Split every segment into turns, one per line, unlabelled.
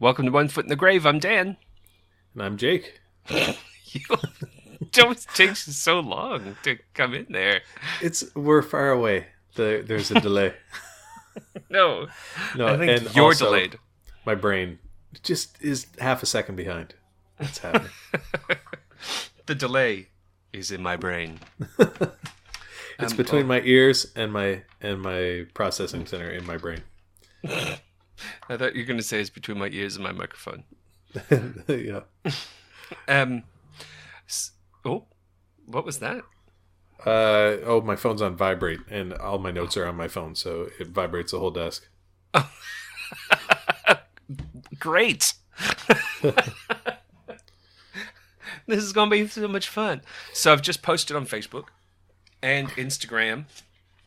Welcome to One Foot in the Grave. I'm Dan.
And I'm Jake.
It always takes you so long to come in there.
We're far away. There's a delay.
No, I think
and
you're
also,
delayed.
My brain just is half a second behind. That's happening.
The delay is in my brain.
It's between my ears and my processing center in my brain.
I thought you were going to say it's between my ears and my microphone.
Yeah.
What was that?
My phone's on vibrate, and all my notes are on my phone, so it vibrates the whole desk.
Oh. Great. This is going to be so much fun. So I've just posted on Facebook and Instagram,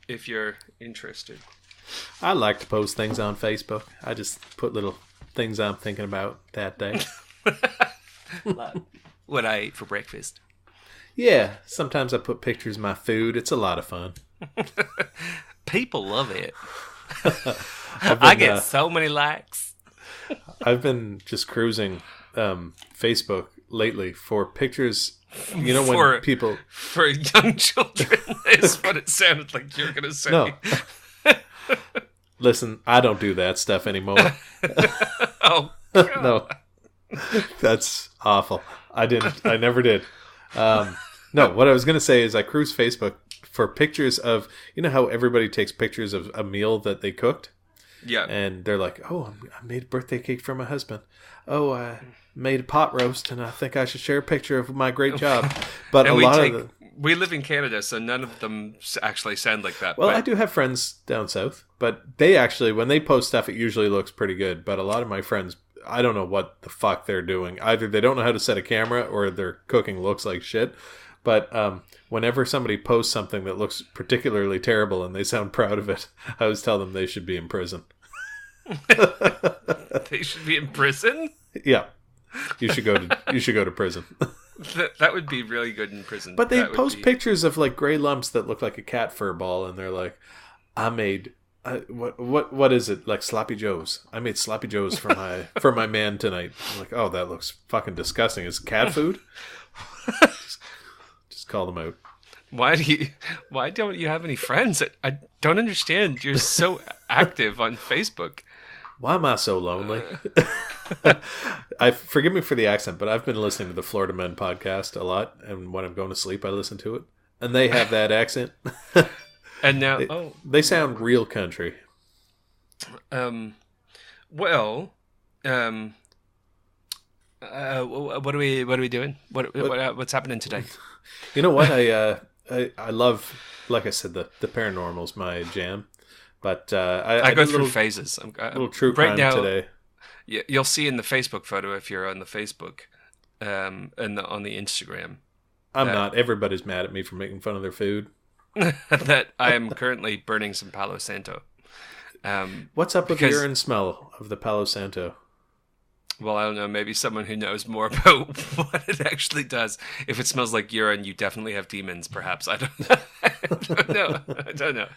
if you're interested.
I like to post things on Facebook. I just put little things I'm thinking about that day.
What I ate for breakfast.
Yeah, sometimes I put pictures of my food. It's a lot of fun.
People love it. I get so many likes.
I've been just cruising Facebook lately for pictures. You know, when people...
For young children is what it sounded like you were going to say.
No. Listen, I don't do that stuff anymore.
Oh, God.
No. That's awful. I never did. No, what I was going to say is I cruise Facebook for pictures of, you know how everybody takes pictures of a meal that they cooked?
Yeah.
And they're like, oh, I made a birthday cake for my husband. Oh, I made a pot roast, and I think I should share a picture of my great job. But
we live in Canada, so none of them actually sound like that.
Well, I do have friends down south, but they actually, when they post stuff, it usually looks pretty good. But a lot of my friends, I don't know what the fuck they're doing. Either they don't know how to set a camera, or their cooking looks like shit. But whenever somebody posts something that looks particularly terrible and they sound proud of it, I always tell them they should be in prison.
They should be in prison?
Yeah. You should go to prison.
That would be really good in prison.
But they post pictures of like gray lumps that look like a cat fur ball, and they're like, I made what is it, like sloppy joes? I made sloppy joes for my man tonight. I'm like, oh, that looks fucking disgusting. Is it cat food? Just call them out.
Why don't you have any friends? I don't understand. You're so active on Facebook.
Why am I so lonely? Forgive me for the accent, but I've been listening to the Florida Men podcast a lot, and when I'm going to sleep, I listen to it, and they have that accent.
And now,
they sound real country.
What are we doing? What's happening today?
You know what? I love, like I said, the paranormal's my jam. But
I go through phases.
A little true crime right now, today.
You'll see in the Facebook photo if you're on the Facebook, and on the Instagram.
I'm not. Everybody's mad at me for making fun of their food.
That I am currently burning some Palo Santo.
What's up with the urine smell of the Palo Santo?
Well, I don't know. Maybe someone who knows more about what it actually does. If it smells like urine, you definitely have demons. Perhaps I don't know. I don't know.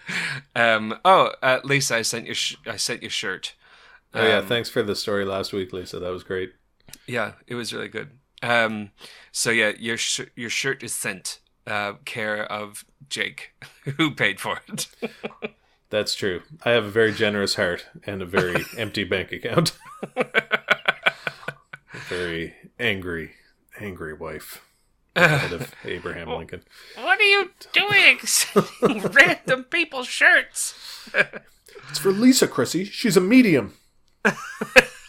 Lisa, I sent you shirt.
Oh yeah, thanks for the story last week, Lisa. That was great.
Yeah, it was really good. So yeah, your shirt is sent. Care of Jake, who paid for it.
That's true. I have a very generous heart and a very empty bank account. Very angry wife of Abraham Lincoln.
What are you doing? Sending random people's shirts.
It's for Lisa, Chrissy. She's a medium.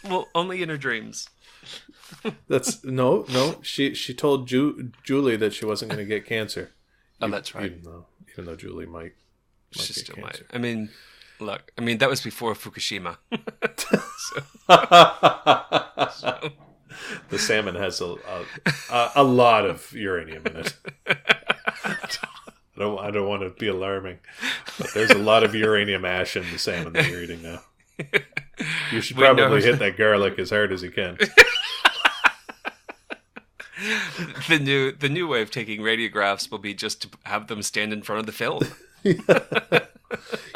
Well, only in her dreams.
That's no. She told Julie that she wasn't going to get cancer.
Oh, that's right.
Even though Julie might
she still cancer. Might. I mean, look. I mean, that was before Fukushima. So.
The salmon has a lot of uranium in it. I don't want to be alarming, but there's a lot of uranium ash in the salmon that you're eating now. You should probably hit that garlic as hard as you can.
The new way of taking radiographs will be just to have them stand in front of the film.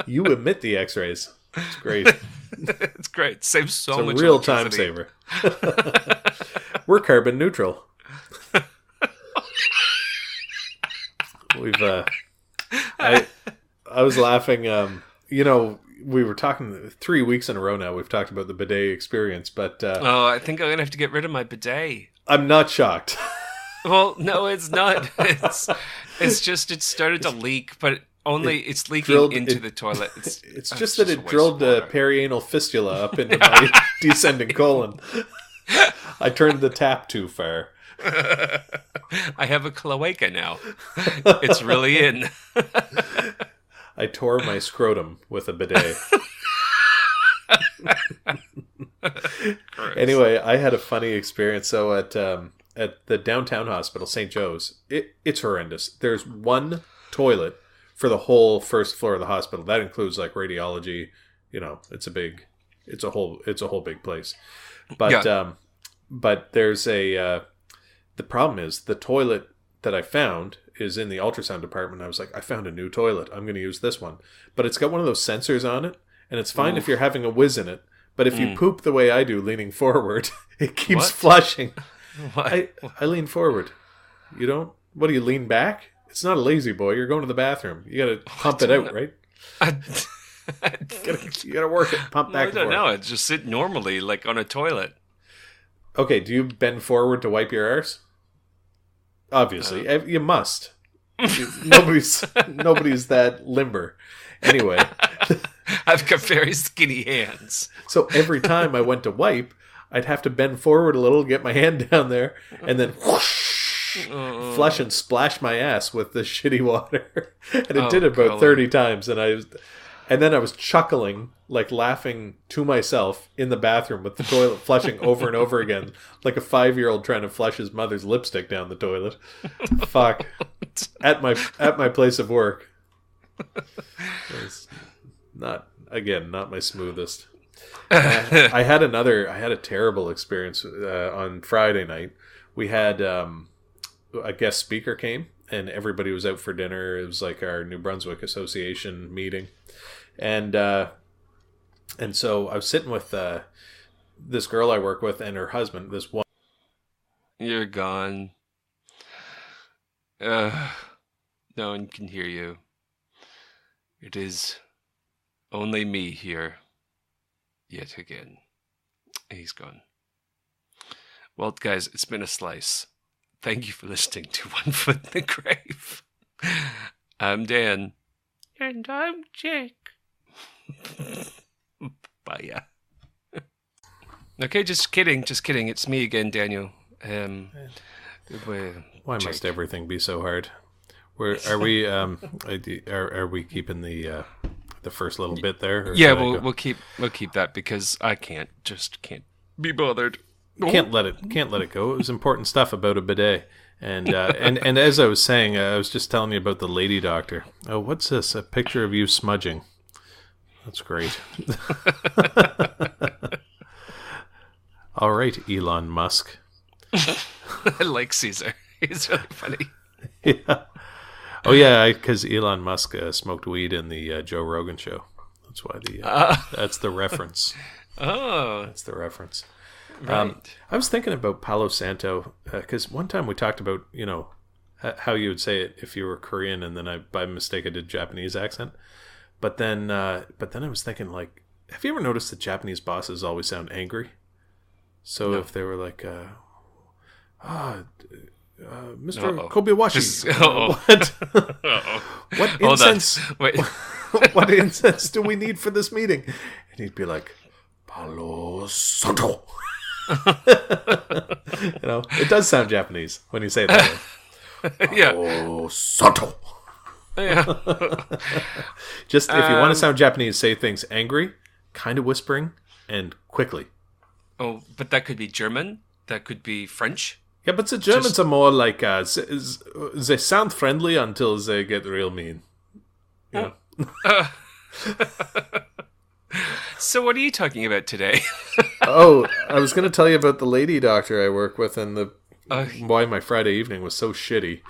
You emit the X-rays. It's great.
It's great. Saves so
It's
much
a real time
electricity.
saver. We're carbon neutral. We've I was laughing. We were talking 3 weeks in a row now. We've talked about the bidet experience, but
I think I'm gonna have to get rid of my bidet.
I'm not shocked.
Well, no, it's not. It's just it started to leak, but only it's leaking into the toilet.
It's just that it drilled a perianal fistula up into my descending colon. I turned the tap too far.
I have a cloaca now. It's really in.
I tore my scrotum with a bidet. Anyway, I had a funny experience. So at the downtown hospital, St. Joe's, it's horrendous. There's one toilet for the whole first floor of the hospital. That includes like radiology. It's a whole big place. But but there's the problem is the toilet that I found is in the ultrasound department. I was like, I found a new toilet. I'm going to use this one. But it's got one of those sensors on it, and it's fine if you're having a whiz in it. But if you poop the way I do, leaning forward, it keeps flushing.
What?
I lean forward. You don't? What do you lean back? It's not a lazy boy. You're going to the bathroom. You got to pump it out, right? You got to work it. Pump back and forth.
I don't know. It's just sit normally, like on a toilet.
Okay, do you bend forward to wipe your arse? Obviously, you must. Nobody's that limber. Anyway,
I've got very skinny hands.
So every time I went to wipe, I'd have to bend forward a little, get my hand down there, and then whoosh, flush and splash my ass with the shitty water. And it did it about 30 times, and then I was chuckling, like laughing to myself in the bathroom with the toilet flushing over and over again, like a 5-year-old trying to flush his mother's lipstick down the toilet. Fuck. At my place of work. It's not my smoothest. I had a terrible experience on Friday night. We had a guest speaker came, and everybody was out for dinner. It was like our New Brunswick Association meeting. And so I was sitting with this girl I work with and her husband. This one.
You're gone. No one can hear you. It is only me here. Yet again. He's gone. Well, guys, it's been a slice. Thank you for listening to One Foot in the Grave. I'm Dan. And I'm Jake. Bye, yeah. Okay, just kidding. It's me again, Daniel.
Why must everything be so hard? Are we keeping the first little bit there?
Yeah, we'll keep that because I can't be bothered.
Can't let it go. It was important stuff about a bidet. And as I was saying, I was just telling you about the lady doctor. Oh, what's this? A picture of you smudging. That's great. All right, Elon Musk.
I like Caesar. He's really funny.
Yeah. Oh yeah, because Elon Musk smoked weed in the Joe Rogan show. That's why that's the reference.
Oh,
that's the reference.
Right.
I was thinking about Palo Santo because one time we talked about how you would say it if you were Korean, and then by mistake I did Japanese accent. But then I was thinking, like, have you ever noticed that Japanese bosses always sound angry? So if they were like, Mr. Kobayashi, what incense?
Wait.
What incense do we need for this meeting? And he'd be like, Palo Santo. It does sound Japanese when you say it that way.
Yeah.
Palo Santo.
Yeah.
Just if you want to sound Japanese, say things angry, kind of whispering, and quickly.
Oh, but that could be German. That could be French.
Yeah, but the Germans are more like they sound friendly until they get real mean. Yeah.
So what are you talking about today?
Oh, I was going to tell you about the lady doctor I work with and why my Friday evening was so shitty.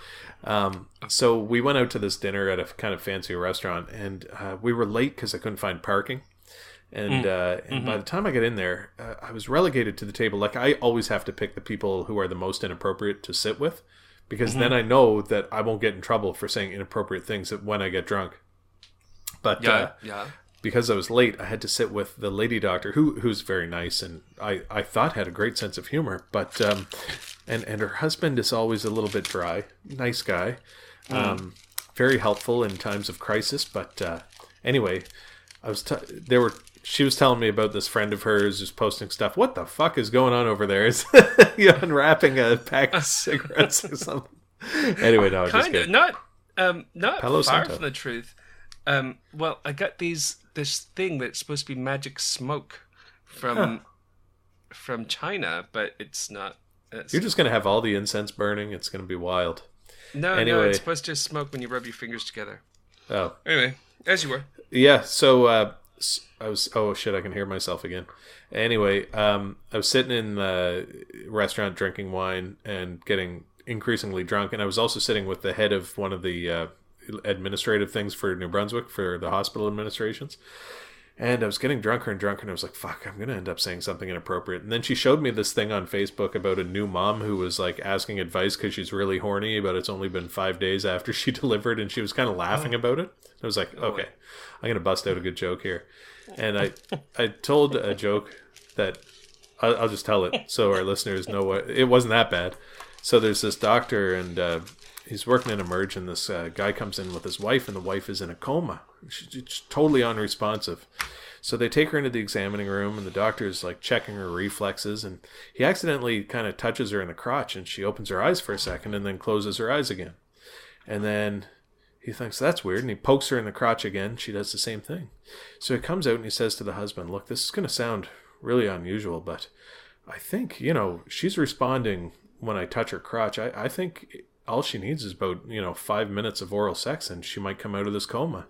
So we went out to this dinner at a kind of fancy restaurant, and we were late because I couldn't find parking. And by the time I got in there, I was relegated to the table. Like, I always have to pick the people who are the most inappropriate to sit with, because then I know that I won't get in trouble for saying inappropriate things when I get drunk. But because I was late, I had to sit with the lady doctor, who's very nice and I thought had a great sense of humor. But and her husband is always a little bit dry, nice guy, very helpful in times of crisis. But anyway, she was telling me about this friend of hers who's posting stuff. What the fuck is going on over there? Is you unwrapping a pack of cigarettes or something? Anyway, no, just kidding.
Not
Palo
far
Santo.
from the truth. Well, I got this thing that's supposed to be magic smoke from China, but it's not.
You're just gonna have all the incense burning. It's gonna be wild.
No,
Anyway.
it's supposed to smoke when you rub your fingers together.
Oh,
Anyway, as you were.
yeah. So I was. Oh shit! I can hear myself again. Anyway, I was sitting in the restaurant drinking wine and getting increasingly drunk, and I was also sitting with the head of one of the administrative things for New Brunswick, for the hospital administrations. And I was getting drunker and drunker, and I was like, fuck, I'm going to end up saying something inappropriate. And then she showed me this thing on Facebook about a new mom who was like asking advice because she's really horny, but it's only been 5 days after she delivered, and she was kind of laughing about it. I was like, okay, I'm going to bust out a good joke here. And I told a joke that I'll just tell it so our listeners know what it wasn't that bad. So there's this doctor, and he's working in Emerge, and this guy comes in with his wife, and the wife is in a coma. She's totally unresponsive. So they take her into the examining room, and the doctor's like checking her reflexes, and he accidentally kind of touches her in the crotch, and she opens her eyes for a second and then closes her eyes again. And then he thinks that's weird, and he pokes her in the crotch again. She does the same thing. So he comes out and he says to the husband, look, this is going to sound really unusual, but I think, she's responding when I touch her crotch. I think all she needs is about 5 minutes of oral sex, and she might come out of this coma.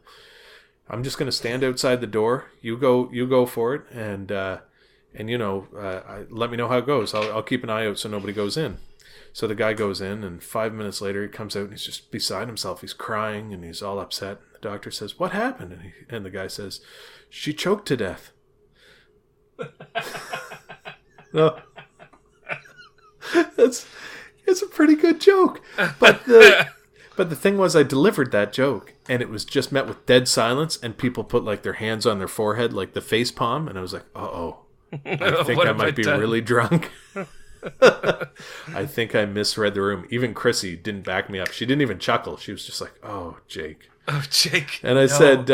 I'm just going to stand outside the door. You go for it, and let me know how it goes. I'll keep an eye out so nobody goes in. So the guy goes in, and 5 minutes later he comes out and he's just beside himself. He's crying and he's all upset. The doctor says, "What happened?" And the guy says, "She choked to death." No. It's a pretty good joke, but the thing was, I delivered that joke, and it was just met with dead silence, and people put like their hands on their forehead, like the face palm, and I was like, "Uh-oh, I think I might be really drunk." I think I misread the room. Even Chrissy didn't back me up. She didn't even chuckle. She was just like, "Oh, Jake."
Oh, Jake.
And I said,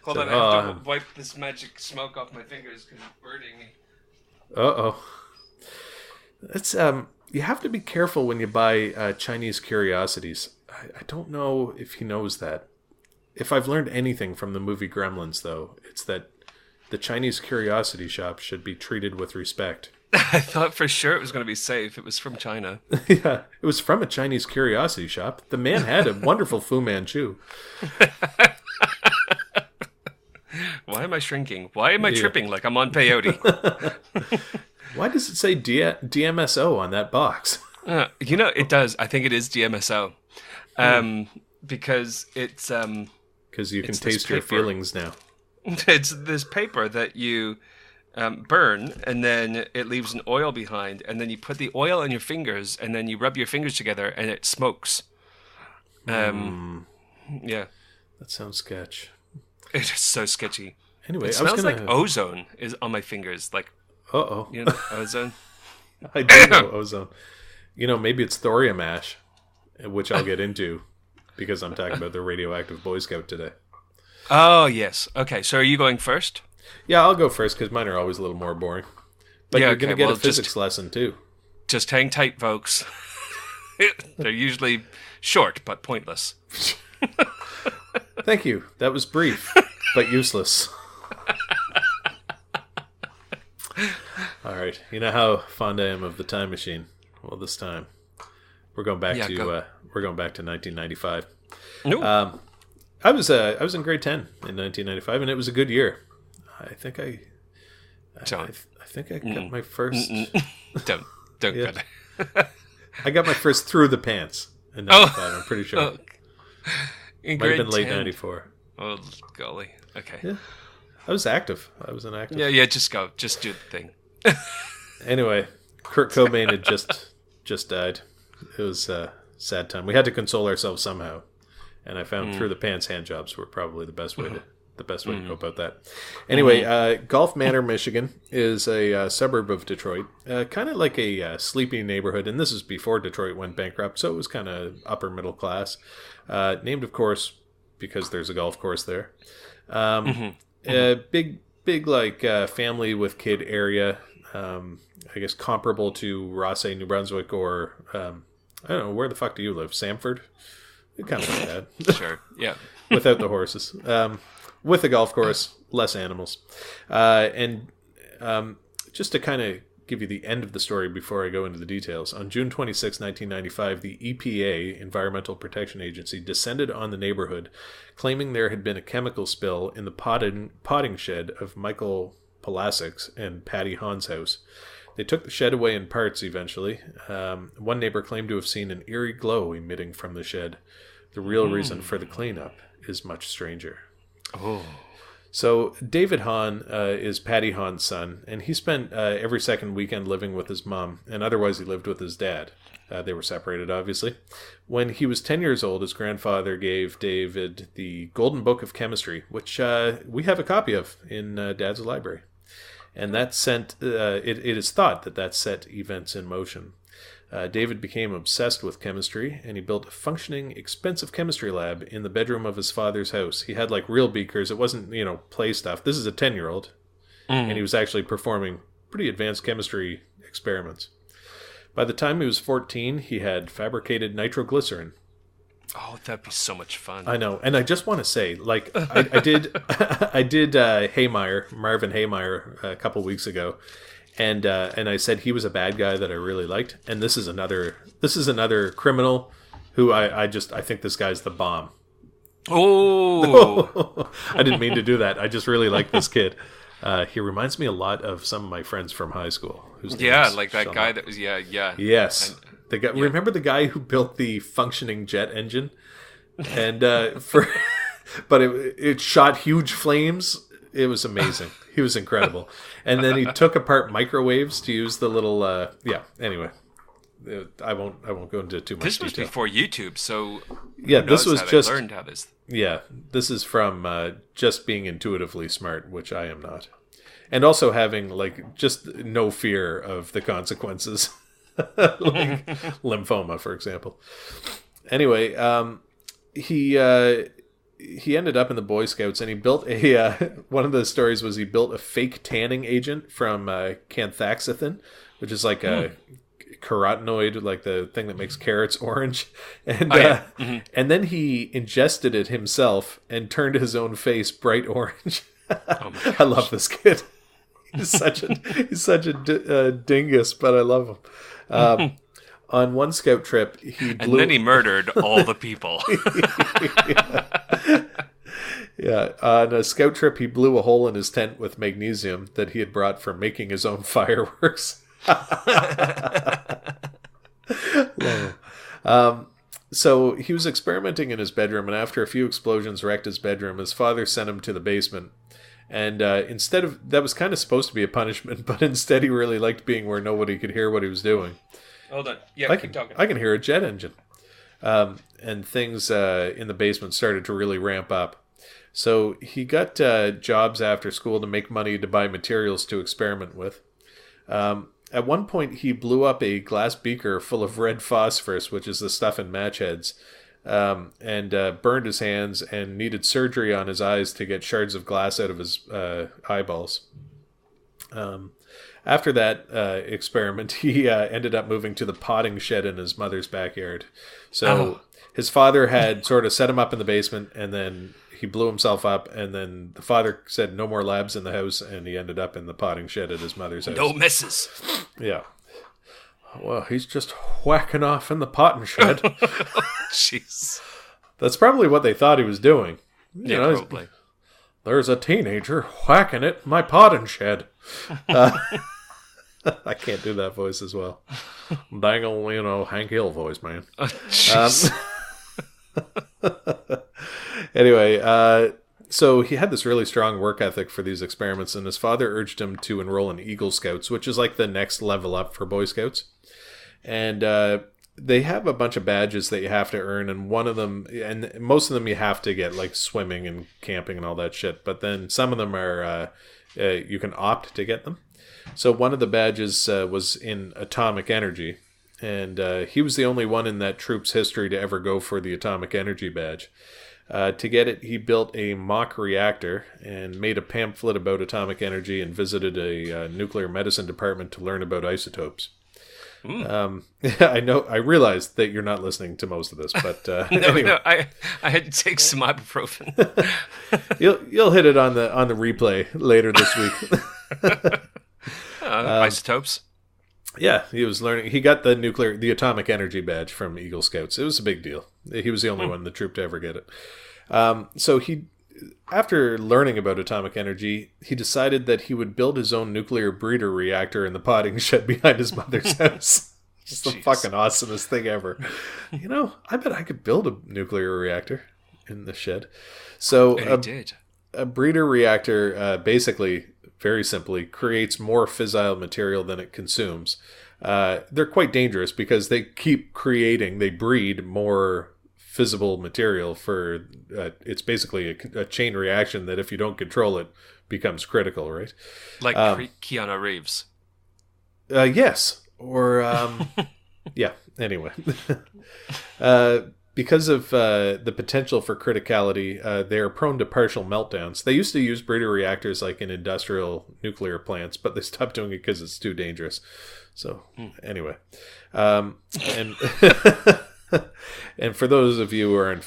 "Hold on, I have to wipe this magic smoke off my fingers because it's burning me."
Uh-oh. It's you have to be careful when you buy Chinese curiosities. I don't know if he knows that. If I've learned anything from the movie Gremlins, though, it's that the Chinese curiosity shop should be treated with respect.
I thought for sure it was going to be safe. It was from China.
Yeah, it was from a Chinese curiosity shop. The man had a wonderful Fu Manchu.
Why am I shrinking? Why am I tripping like I'm on peyote?
Why does it say DMSO on that box?
It does. I think it is DMSO. Because it's...
Because you can taste your feelings now.
It's this paper that you burn, and then it leaves an oil behind, and then you put the oil on your fingers, and then you rub your fingers together, and it smokes. Yeah.
That sounds sketch.
It is so sketchy.
Anyway,
it smells like ozone is on my fingers. Like,
uh-oh.
Ozone?
I do know ozone. Maybe it's thorium ash, which I'll get into because I'm talking about the radioactive Boy Scout today.
Oh, yes. Okay, so are you going first?
Yeah, I'll go first because mine are always a little more boring. But you're going to get a physics lesson, too.
Just hang tight, folks. They're usually short, but pointless.
Thank you. That was brief, but useless. All right. You know how fond I am of the time machine. Well, this time we're going back to 1995.
No.
I was in grade 10 in 1995, and it was a good year. I think I got my first.
Don't
yeah.
cut it.
I got my first through the pants in 95. I'm pretty sure.
Oh. In
Might have been
grade
late
10.
94.
Oh golly. Okay.
Yeah. I was active. I was an active.
Yeah, just go. Just do the thing.
Anyway, Kurt Cobain had just died. It was a sad time. We had to console ourselves somehow, and I found through the pants hand jobs were probably the best way to go about that. Anyway, Gulf Manor, Michigan, is a suburb of Detroit, kind of like a sleepy neighborhood, and this is before Detroit went bankrupt, so it was kind of upper middle class. Named, of course, because there's a golf course there. Big like family with kid area. I guess comparable to Rothesay, New Brunswick, or I don't know, where the fuck do you live? Samford? Kind of like that.
Sure, yeah.
Without the horses. With a golf course, less animals. And just to kind of give you the end of the story before I go into the details, on June 26, 1995, the EPA, Environmental Protection Agency, descended on the neighborhood, claiming there had been a chemical spill in the potting shed of Michael Polasik's and Patty Hahn's house. They took the shed away in parts eventually. One neighbor claimed to have seen an eerie glow emitting from the shed. The real reason for the cleanup is much stranger.
Oh.
So David Hahn is Patty Hahn's son, and he spent every second weekend living with his mom, and otherwise he lived with his dad. They were separated, obviously. When he was 10 years old, his grandfather gave David the Golden Book of Chemistry, which we have a copy of in Dad's library. And that sent, it is thought that set events in motion. David became obsessed with chemistry, and he built a functioning, expensive chemistry lab in the bedroom of his father's house. He had like real beakers. It wasn't, play stuff. This is a 10-year-old, and he was actually performing pretty advanced chemistry experiments. By the time he was 14, he had fabricated nitroglycerin.
Oh, that'd be so much fun.
I know, and I just want to say, like, I did Marvin Haymeyer, a couple weeks ago, and I said he was a bad guy that I really liked, and this is another criminal who I think this guy's the bomb.
Oh,
I didn't mean to do that. I just really like this kid. He reminds me a lot of some of my friends from high school.
Like that guy that was
Yes. Remember the guy who built the functioning jet engine, and but it shot huge flames. It was amazing. He was incredible, and then he took apart microwaves to use the little. Anyway, I won't go into too much.
This was before YouTube, so
this was just
learned how this.
Yeah, this is from just being intuitively smart, which I am not, and also having like just no fear of the consequences. Like lymphoma, for example. Anyway, he ended up in the Boy Scouts, and he built one of the stories was he built a fake tanning agent from canthaxanthin, which is like a carotenoid, like the thing that makes carrots orange, and and then he ingested it himself and turned his own face bright orange. I love this kid. He's such a dingus, but I love him. On one scout trip, he blew...
And then he murdered all the people.
Yeah. On a scout trip, he blew a hole in his tent with magnesium that he had brought from making his own fireworks. So he was experimenting in his bedroom, and after a few explosions wrecked his bedroom, his father sent him to the basement. And instead of that was kind of supposed to be a punishment, but instead he really liked being where nobody could hear what he was doing.
Hold on, yeah, keep talking.
I can hear a jet engine, and things in the basement started to really ramp up. So he got jobs after school to make money to buy materials to experiment with. At one point, he blew up a glass beaker full of red phosphorus, which is the stuff in match heads. And burned his hands and needed surgery on his eyes to get shards of glass out of his eyeballs. After that experiment, he ended up moving to the potting shed in his mother's backyard. So his father had sort of set him up in the basement, and then he blew himself up, and then the father said no more labs in the house, and he ended up in the potting shed at his mother's house.
No misses.
Yeah. Well, he's just whacking off in the potting shed.
Jeez.
That's probably what they thought he was doing.
Probably.
There's a teenager whacking at my potting shed. I can't do that voice as well. Dang old, Hank Hill voice, man. Anyway, So he had this really strong work ethic for these experiments, and his father urged him to enroll in Eagle Scouts, which is like the next level up for Boy Scouts. And they have a bunch of badges that you have to earn, and one of them, and most of them you have to get, like swimming and camping and all that shit. But then some of them are you can opt to get them. So one of the badges was in atomic energy, and he was the only one in that troop's history to ever go for the atomic energy badge. To get it, he built a mock reactor and made a pamphlet about atomic energy and visited a nuclear medicine department to learn about isotopes. I realized that you're not listening to most of this, but anyway.
No, I had to take some ibuprofen.
You'll hit it on the replay later this week.
Isotopes.
Yeah, he was learning. He got the atomic energy badge from Eagle Scouts. It was a big deal. He was the only one in the troop to ever get it. So he, after learning about atomic energy, he decided that he would build his own nuclear breeder reactor in the potting shed behind his mother's house. Just the fucking awesomest thing ever. I bet I could build a nuclear reactor in the shed. So
And he did.
A breeder reactor basically, very simply, creates more fissile material than it consumes. They're quite dangerous because they breed more fissible material for, it's basically a chain reaction that if you don't control it, becomes critical, right?
Like Keanu Reeves.
Yes. Or, yeah, anyway. Because of the potential for criticality, they are prone to partial meltdowns. They used to use breeder reactors like in industrial nuclear plants, but they stopped doing it because it's too dangerous. So, anyway. And and for those of you who are in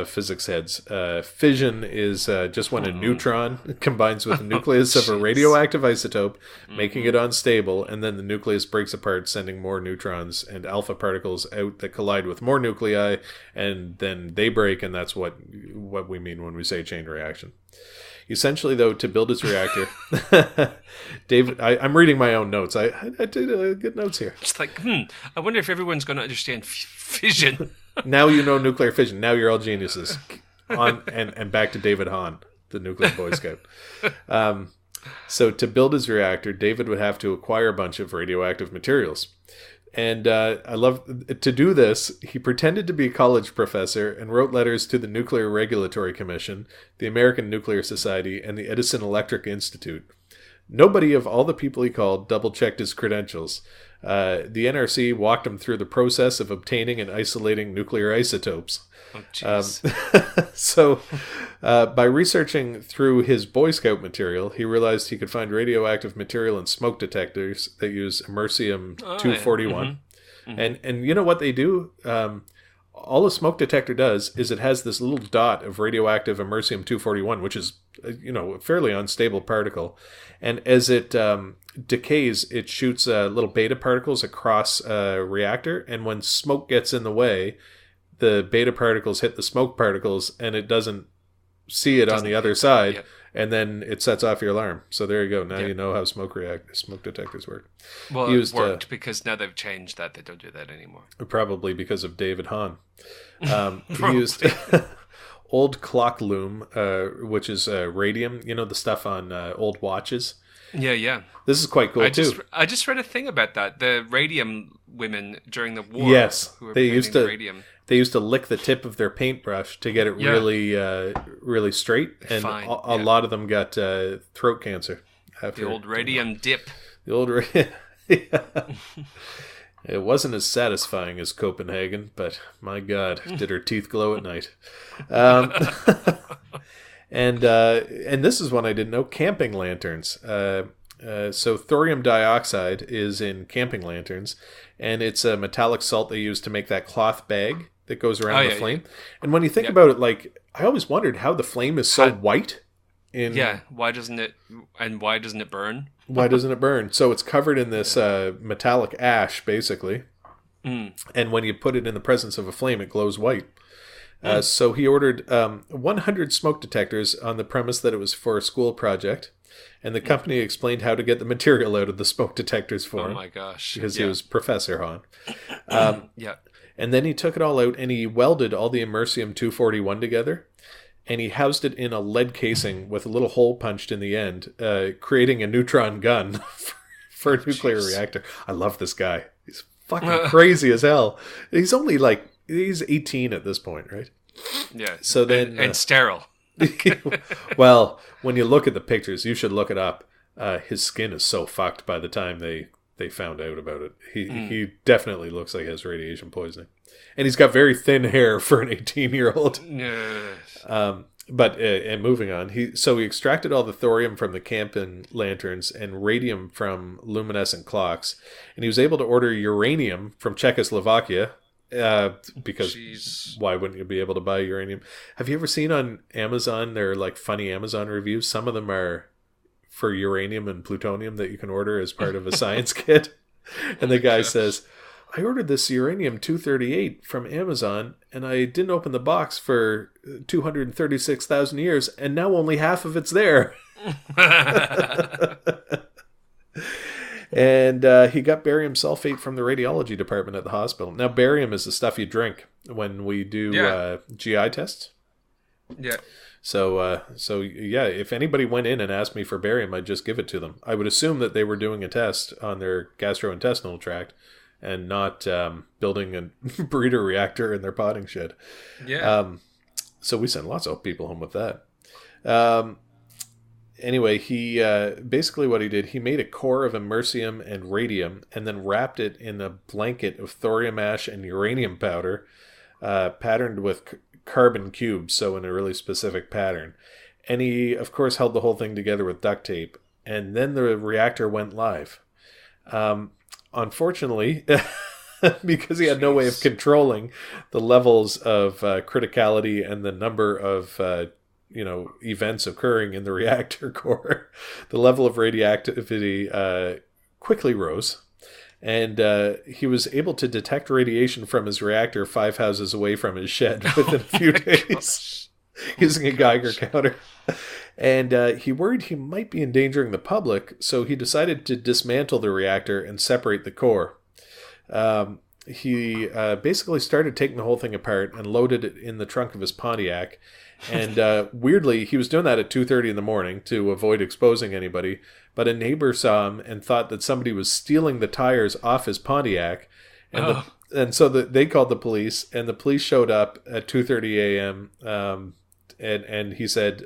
physics heads, fission is just when a neutron combines with the nucleus of a radioactive isotope, making it unstable, and then the nucleus breaks apart, sending more neutrons and alpha particles out that collide with more nuclei, and then they break, and that's what we mean when we say chain reaction. Essentially, though, to build his reactor, David, I'm reading my own notes. I did good notes here.
It's like, I wonder if everyone's going to understand fission.
Now you know nuclear fission. Now you're all geniuses. And back to David Hahn, the nuclear Boy Scout. So to build his reactor, David would have to acquire a bunch of radioactive materials. And to do this, he pretended to be a college professor and wrote letters to the Nuclear Regulatory Commission, the American Nuclear Society, and the Edison Electric Institute. Nobody of all the people he called double-checked his credentials. The NRC walked him through the process of obtaining and isolating nuclear isotopes. So, by researching through his Boy Scout material, he realized he could find radioactive material in smoke detectors that use Americium-241. And you know what they do? All a smoke detector does is it has this little dot of radioactive Americium-241, which is, a fairly unstable particle. And as it decays, it shoots little beta particles across a reactor. And when smoke gets in the way, the beta particles hit the smoke particles, and it doesn't see it on the other side, and then it sets off your alarm. So there you go. Now you know how smoke detectors work.
Well, it worked because now they've changed that. They don't do that anymore.
Probably because of David Hahn. He used old clock loom, which is radium. You know, the stuff on old watches?
Yeah.
This is quite cool, too.
I just read a thing about that. The radium women during the war.
Yes.
Who were
they used to
radium.
They used to lick the tip of their paintbrush to get it really straight, and a lot of them got throat cancer.
The old radium dip.
The old It wasn't as satisfying as Copenhagen, but my God, did her teeth glow at night. And this is one I didn't know, camping lanterns. So thorium dioxide is in camping lanterns, and it's a metallic salt they use to make that cloth bag that goes around the flame. And when you think about it, like, I always wondered how the flame is so white.
Why doesn't it burn?
Why doesn't it burn? So it's covered in this metallic ash, basically. And when you put it in the presence of a flame, it glows white. So he ordered 100 smoke detectors on the premise that it was for a school project. And the company explained how to get the material out of the smoke detectors for him.
Oh my gosh.
Because he was Professor Hahn. And then he took it all out and he welded all the Americium-241 together. and he housed it in a lead casing with a little hole punched in the end, creating a neutron gun for a nuclear reactor. I love this guy. He's fucking crazy as hell. He's only he's 18 at this point, right?
Yeah.
So then,
and sterile.
Well, when you look at the pictures, you should look it up. His skin is so fucked by the time they found out about it. He definitely looks like he has radiation poisoning. And he's got very thin hair for an 18-year-old.
Yes.
But moving on, he extracted all the thorium from the camping lanterns and radium from luminescent clocks, and he was able to order uranium from Czechoslovakia. Because why wouldn't you be able to buy uranium? Have you ever seen on Amazon, there are funny Amazon reviews? Some of them are for uranium and plutonium that you can order as part of a science kit. And the guy says, I ordered this uranium-238 from Amazon, and I didn't open the box for 236,000 years, and now only half of it's there. And he got barium sulfate from the radiology department at the hospital. Now, barium is the stuff you drink when we do GI tests.
Yeah.
So yeah, if anybody went in and asked me for barium, I'd just give it to them. I would assume that they were doing a test on their gastrointestinal tract and not building a breeder reactor in their potting shed.
Yeah.
So we sent lots of people home with that. Anyway, he basically what he did, he made a core of americium and radium and then wrapped it in a blanket of thorium ash and uranium powder, patterned with carbon cubes, so in a really specific pattern. And he, of course, held the whole thing together with duct tape. And then the reactor went live. Unfortunately, because he had no way of controlling the levels of criticality and the number of events occurring in the reactor core, the level of radioactivity quickly rose. And he was able to detect radiation from his reactor 5 houses away from his shed within a few days using a Geiger counter. And he worried he might be endangering the public, so he decided to dismantle the reactor and separate the core. He basically started taking the whole thing apart and loaded it in the trunk of his Pontiac. And weirdly, he was doing that at 2:30 in the morning to avoid exposing anybody. But a neighbor saw him and thought that somebody was stealing the tires off his Pontiac. And so they called the police, and the police showed up at 2:30 a.m. And he said,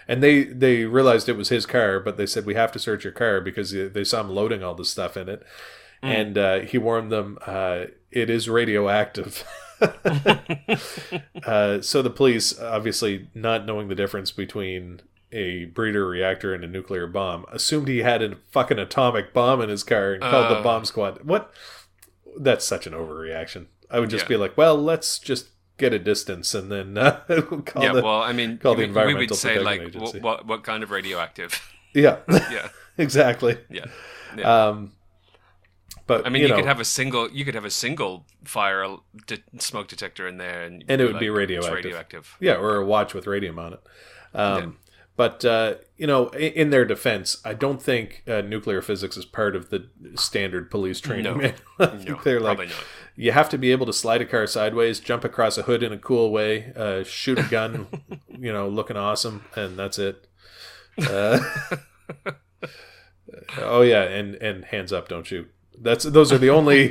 and they realized it was his car, but they said, we have to search your car because they saw him loading all this stuff in it. And he warned them, it is radioactive. So the police, obviously not knowing the difference between a breeder reactor and a nuclear bomb, assumed he had a fucking atomic bomb in his car and called the bomb squad. What? That's such an overreaction. I would just be like, well, let's just get a distance and then call the Environmental
we would say,
Protection Agency.
What kind of radioactive?
Yeah.
Yeah.
Exactly.
Yeah.
But
I mean, you could have a single fire smoke detector in there, and
it would be radioactive. Yeah, or a watch with radium on it. But in their defense, I don't think nuclear physics is part of the standard police training. No, they're like, probably not. You have to be able to slide a car sideways, jump across a hood in a cool way, shoot a gun, looking awesome, and that's it. Oh yeah, and hands up, don't shoot. Those are the only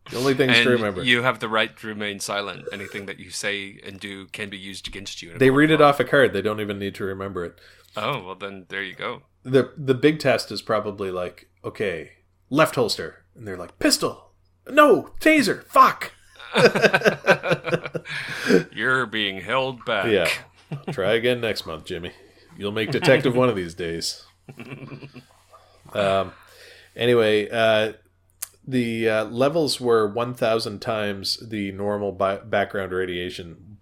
things to remember.
You have the right to remain silent. Anything that you say and do can be used against you.
They read it off a card. They don't even need to remember it.
Oh, well then there you go.
The big test is probably like, okay, left holster. And they're like, pistol. No, taser. Fuck.
You're being held back.
Yeah. Try again next month, Jimmy. You'll make detective one of these days. Anyway, the levels were 1,000 times the normal background radiation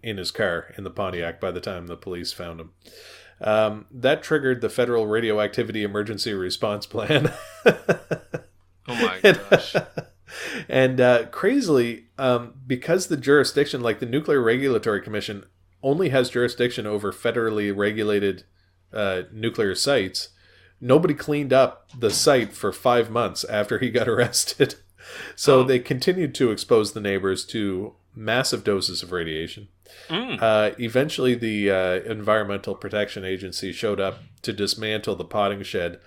in his car, in the Pontiac, by the time the police found him. That triggered the Federal Radioactivity Emergency Response Plan.
Oh my gosh.
And crazily, because the jurisdiction, like the Nuclear Regulatory Commission, only has jurisdiction over federally regulated nuclear sites, nobody cleaned up the site for 5 months after he got arrested. So they continued to expose the neighbors to massive doses of radiation.
Mm.
Eventually, the Environmental Protection Agency showed up to dismantle the potting shed,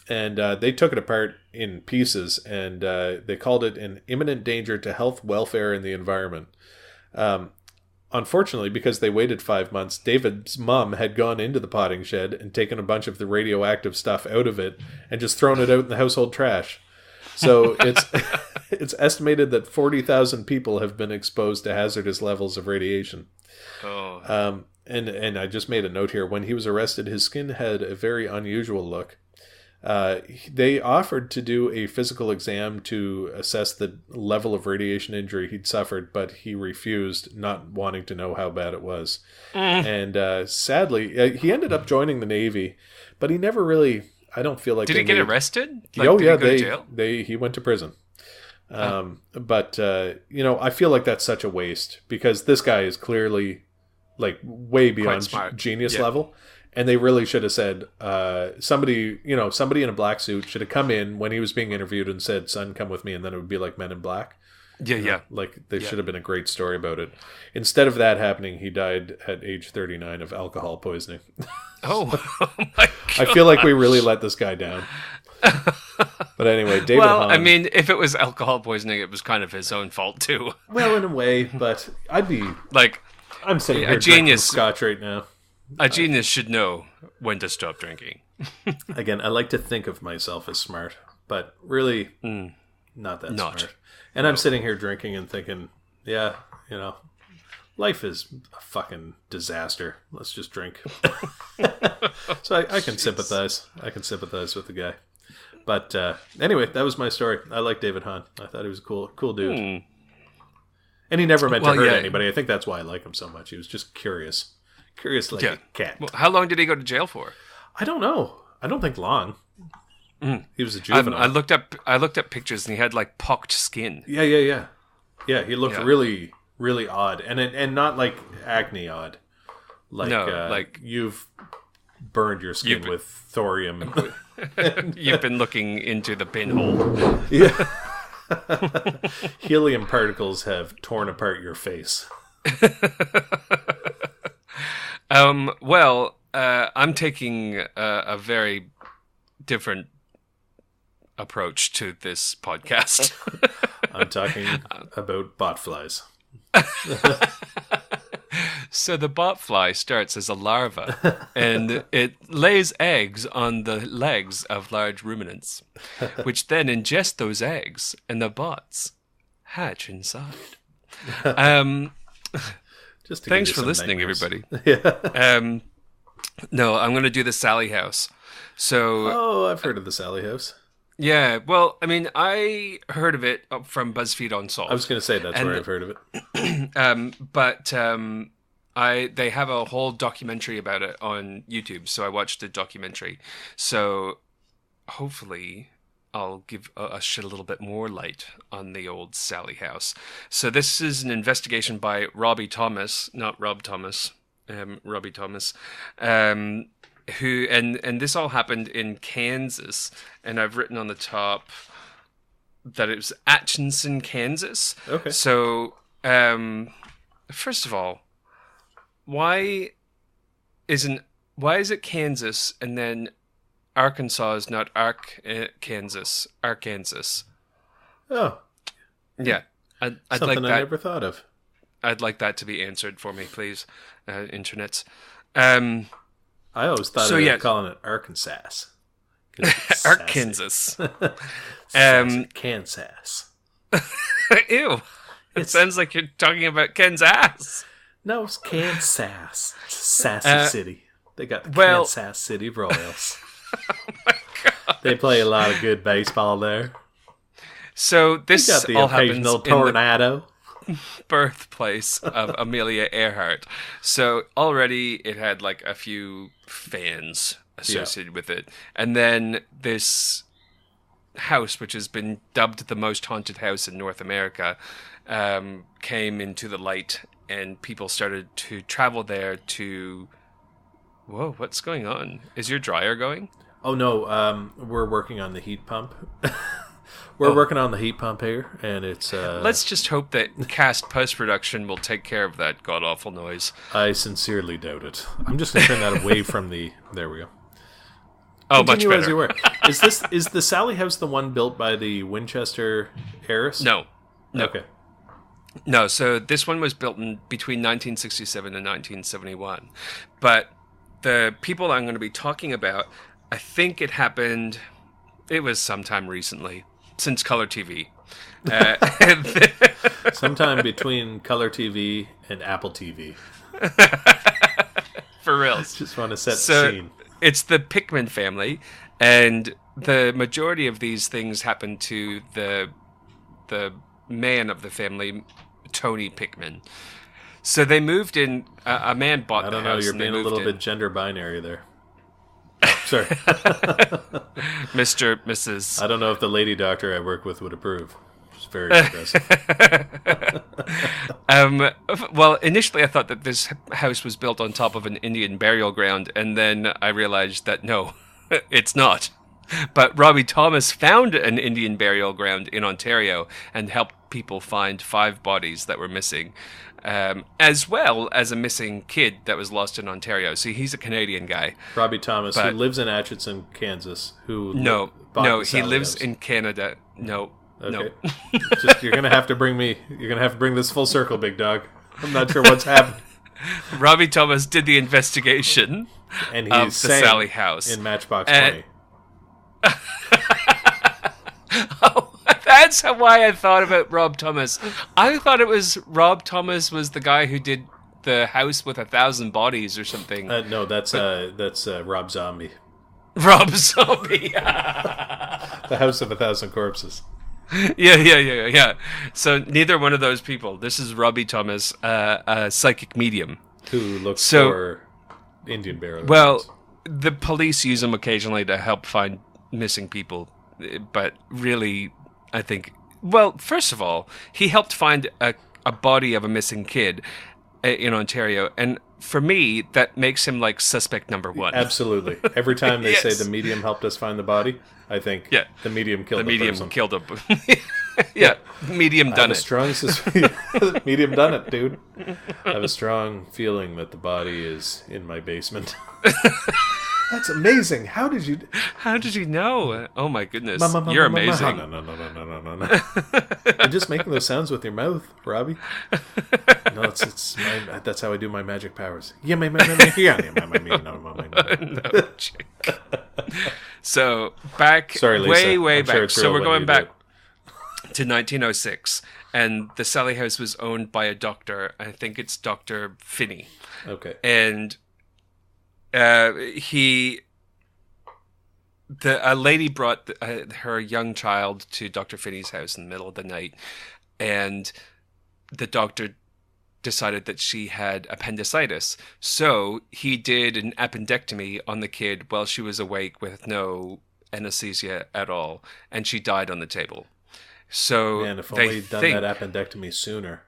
and they took it apart in pieces, and they called it an imminent danger to health, welfare, and the environment. Unfortunately, because they waited 5 months, David's mom had gone into the potting shed and taken a bunch of the radioactive stuff out of it and just thrown it out in the household trash. So it's estimated that 40,000 people have been exposed to hazardous levels of radiation.
Oh.
And I just made a note here. When he was arrested, his skin had a very unusual look. They offered to do a physical exam to assess the level of radiation injury he'd suffered, but he refused, not wanting to know how bad it was. And sadly, he ended up joining the Navy, but he never really, I don't feel like...
Did he get arrested?
Did he go
to jail?
He went to prison. But, I feel like that's such a waste, because this guy is clearly like way beyond genius level. And they really should have said, somebody in a black suit should have come in when he was being interviewed and said, "Son, come with me," and then it would be like Men in Black.
Yeah.
Like, there should have been a great story about it. Instead of that happening, he died at age 39 of alcohol poisoning.
Oh my God.
I feel like we really let this guy down. But anyway, David Hahn.
I mean, if it was alcohol poisoning, it was kind of his own fault too.
Well, in a way, but I'd be...
Like,
I'm sitting here
genius
drinking scotch right now.
A genius should know when to stop drinking.
Again, I like to think of myself as smart, but really not that smart. And I'm sitting here drinking and thinking, yeah, life is a fucking disaster. Let's just drink. So I can sympathize. I can sympathize with the guy. But anyway, that was my story. I like David Hahn. I thought he was a cool dude. And he never meant to hurt anybody. I think that's why I like him so much. He was just curious. Curious like a cat.
Well, how long did he go to jail for?
I don't know. I don't think long. He was a juvenile.
I looked up pictures, and he had like pocked skin.
Yeah. Yeah, he looked really, really odd, and not like acne odd. Like, like you've burned your skin with thorium.
You've been looking into the pinhole.
Yeah. Helium particles have torn apart your face.
I'm taking a very different approach to this podcast.
I'm talking about botflies.
So the botfly starts as a larva, and it lays eggs on the legs of large ruminants, which then ingest those eggs, and the bots hatch inside. Thanks for listening, everybody.
Yeah.
No, I'm going to do the Sallie House. So,
I've heard of the Sallie House.
Yeah, well, I mean, I heard of it from BuzzFeed Unsolved.
I was going to say that's where I've heard of
it. They have a whole documentary about it on YouTube, so I watched the documentary. So hopefully I'll give shed a little bit more light on the old Sallie House. So this is an investigation by Robbie Thomas, not Rob Thomas, Robbie Thomas, who and this all happened in Kansas, and I've written on the top that it was Atchison, Kansas.
Okay.
So first of all, why is it Kansas and then Arkansas is not Kansas, Arkansas?
Oh,
yeah. I'd
something
like that.
I never thought of.
I'd like that to be answered for me, please, internets.
I always thought calling it Arkansas.
Arkansas.
Kansas.
Ew. It sounds like you're talking about Kansas.
No, it's Kansas. Sassy City. They got the Kansas City Royals.
Oh my God.
They play a lot of good baseball there.
So this
got the
all
occasional
happens
tornado.
In the birthplace of Amelia Earhart. So already it had like a few fans associated with it. And then this house, which has been dubbed the most haunted house in North America, came into the light, and people started to travel there to... Whoa, what's going on? Is your dryer going?
Oh no, we're working on the heat pump. We're working on the heat pump here, and it's...
Let's just hope that cast post-production will take care of that god-awful noise.
I sincerely doubt it. I'm just going to turn that away from the... There we go.
Oh,
Continue
much better.
as you were. Is the Sallie House the one built by the Winchester heiress?
No.
Okay.
No, so this one was built between 1967 and 1971. But the people I'm going to be talking about, I think it was sometime recently, since Color TV.
Sometime between Color TV and Apple TV.
For reals.
Just want to set the scene.
It's the Pickman family, and the majority of these things happen to the man of the family, Tony Pickman. So they moved in. A man bought the house.
I don't know. You're being a little bit gender binary there. Oh, sorry,
Mr. Mrs.
I don't know if the lady doctor I work with would approve. It's very progressive.
Well, initially I thought that this house was built on top of an Indian burial ground, and then I realized that no, it's not. But Robbie Thomas found an Indian burial ground in Ontario and helped people find 5 bodies that were missing, as well as a missing kid that was lost in Ontario. See, he's a Canadian guy.
Robbie Thomas, who lives in Atchison, Kansas. He
lives in Canada. No.
Okay.
No.
Just you're gonna have to bring this full circle, big dog. I'm not sure what's happened.
Robbie Thomas did the investigation
and
of the Sallie House
in Matchbox 20.
Oh, that's why I thought about Rob Thomas. I thought it was Rob Thomas was the guy who did the house with 1,000 bodies or something.
No, that's Rob Zombie.
Rob Zombie.
The House of 1,000 Corpses.
Yeah. So neither one of those people. This is Robbie Thomas, a psychic medium
who looks for Indian burial.
Well, the police use him occasionally to help find missing people, but really, I think. Well, first of all, he helped find a body of a missing kid in Ontario, and for me, that makes him like suspect number 1.
Absolutely. Every time they say the medium helped us find the body, I think the medium killed the person.
Killed him. Yeah, medium done it.
Medium done it, dude. I have a strong feeling that the body is in my basement. That's amazing. How did you
know? Oh my goodness. You're amazing.
No. You're just making those sounds with your mouth, Robbie. No, that's how I do my magic powers. No,
chick. So back,
sorry, Lisa.
way
I'm
back.
Sure
so we're going back to 1906, and the Sallie House was owned by a doctor. I think it's Dr. Finney.
Okay.
And a lady brought her young child to Dr. Finney's house in the middle of the night, and the doctor decided that she had appendicitis. So he did an appendectomy on the kid while she was awake with no anesthesia at all, and she died on the table. So
man, if only he'd done that appendectomy sooner.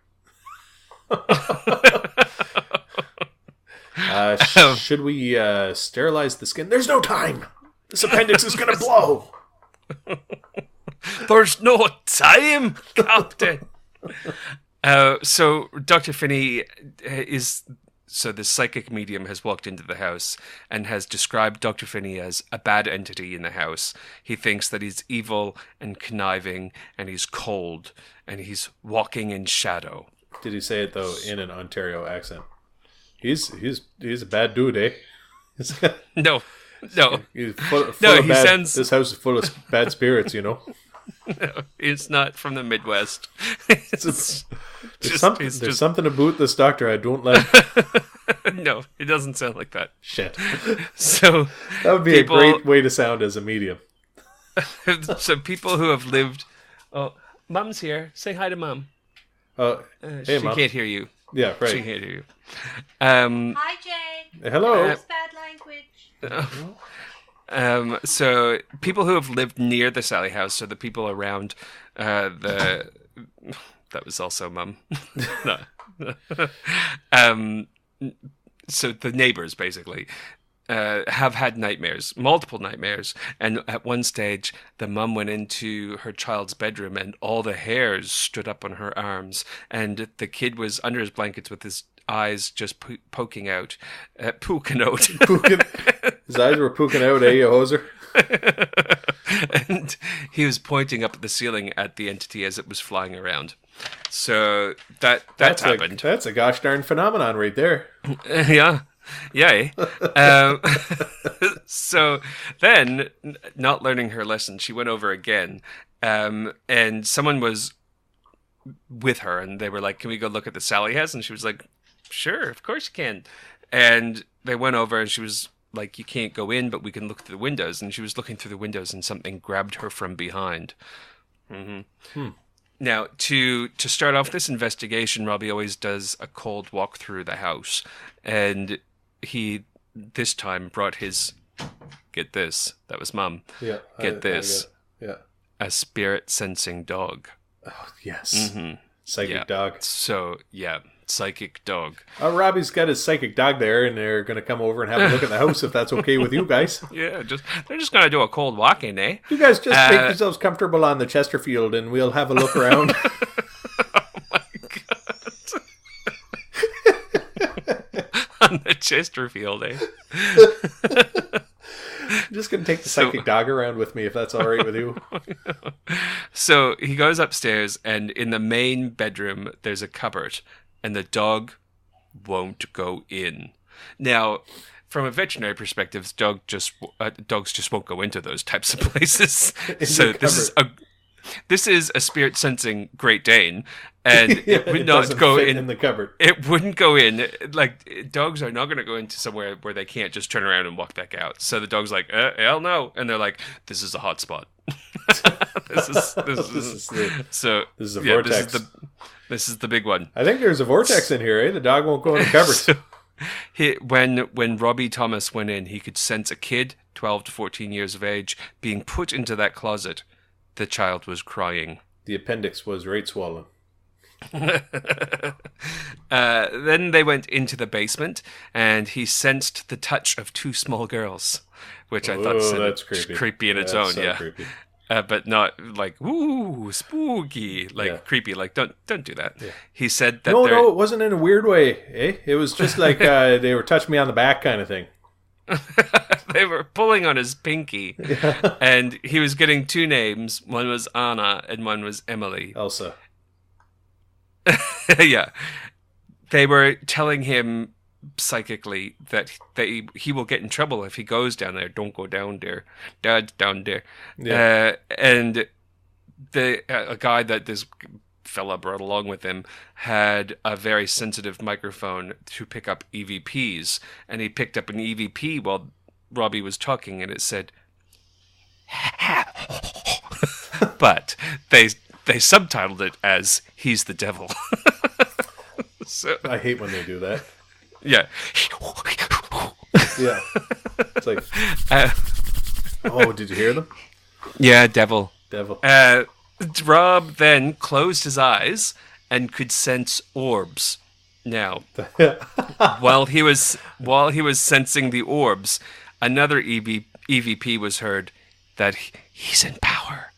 Should we sterilize the skin? There's no time. This appendix is going to blow.
There's no time, Captain. So Dr. Finney the psychic medium has walked into the house and has described Dr. Finney as a bad entity in the house. He thinks that he's evil and conniving, and he's cold, and he's walking in shadow.
Did he say it though in an Ontario accent? He's a bad dude, eh?
No.
He's full of
he
bad,
sounds.
This house is full of bad spirits, you know.
No, he's not from the Midwest.
There's something about this doctor I don't like.
No, it doesn't sound like that.
Shit.
So
that would be a great way to sound as a medium.
So people who have lived. Oh, Mom's here. Say hi to Mom.
Hey,
she
Mom.
can't hear you.
Yeah, right.
She can't hear you.
Hi, Jay.
Hello.
That's bad language.
So people who have lived near the Sallie House, so the people around that was also Mum. No. So the neighbors, basically, have had nightmares, multiple nightmares. And at one stage, the mum went into her child's bedroom and all the hairs stood up on her arms. And the kid was under his blankets with his eyes just poking out. Poking out.
His eyes were poking out, you hoser?
And he was pointing up at the ceiling at the entity as it was flying around. So that's happened.
That's a gosh darn phenomenon right there.
Yeah. Yay. So then, not learning her lesson, she went over again. And someone was with her and they were like, can we go look at the Sallie House? And she was like, sure, of course you can. And they went over and she was like, you can't go in, but we can look through the windows. And she was looking through the windows and something grabbed her from behind. Mm-hmm. Now, to start off this investigation, Robbie always does a cold walk through the house. And he, this time, brought his, get this, that was Mum.
Yeah.
Get this.
Yeah.
A spirit-sensing dog.
Oh, yes.
Mm-hmm.
Psychic dog.
So, yeah. Psychic dog.
Robbie's got his psychic dog there, and they're going to come over and have a look at the house if that's okay with you guys.
Yeah, they're just going to do a cold walk-in, eh?
You guys just make yourselves comfortable on the Chesterfield, and we'll have a look around.
Oh my god! On the Chesterfield, eh?
I'm just going to take the psychic dog around with me if that's all right with you.
So he goes upstairs, and in the main bedroom, there's a cupboard. And the dog won't go in. Now, from a veterinary perspective, dogs just won't go into those types of places. So this is a spirit sensing Great Dane, and
yeah,
it would not go
in the cupboard.
It wouldn't go in. Like, dogs are not going to go into somewhere where they can't just turn around and walk back out. So the dog's like, hell no, and they're like, this is a hot spot. This is a
vortex.
This is the big one.
I think there's a vortex in here, eh? The dog won't go in the cupboard.
When Robbie Thomas went in, he could sense a kid, 12 to 14 years of age, being put into that closet. The child was crying.
The appendix was right swollen.
Then they went into the basement, and he sensed the touch of two small girls, which I thought
that's
creepy in its own.
So
yeah.
Creepy.
But not like, ooh, spooky, creepy. Like, don't do that. Yeah. He said that.
No, it wasn't in a weird way. Eh? It was just like they were touching me on the back kind of thing.
They were pulling on his pinky, and he was getting two names. One was Anna, and one was Emily.
Elsa.
Yeah, they were telling him psychically that he will get in trouble if he goes down there. Don't go down there. Dad's down there. Yeah. And a guy that this fella brought along with him had a very sensitive microphone to pick up EVPs, and he picked up an EVP while Robbie was talking, and it said, but they subtitled it as "He's the Devil." So,
I hate when they do that.
Yeah.
Yeah. It's like, did you hear them?
Yeah, devil.
Devil.
Rob then closed his eyes and could sense orbs. Now, while he was sensing the orbs, another EVP was heard that he's in power.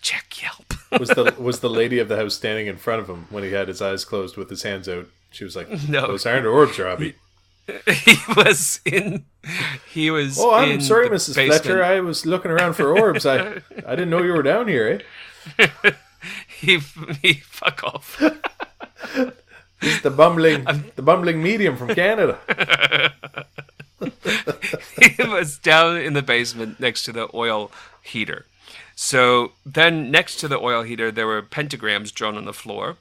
Check Yelp.
was the lady of the house standing in front of him when he had his eyes closed with his hands out? She was like,
"No,
those aren't orbs, Robbie."
He was. Oh,
I'm sorry, Mrs.
basement.
Fletcher. I was looking around for orbs. I didn't know you were down here,
eh? he fuck off.
He's the bumbling medium from Canada.
He was down in the basement next to the oil heater. So then next to the oil heater, there were pentagrams drawn on the floor.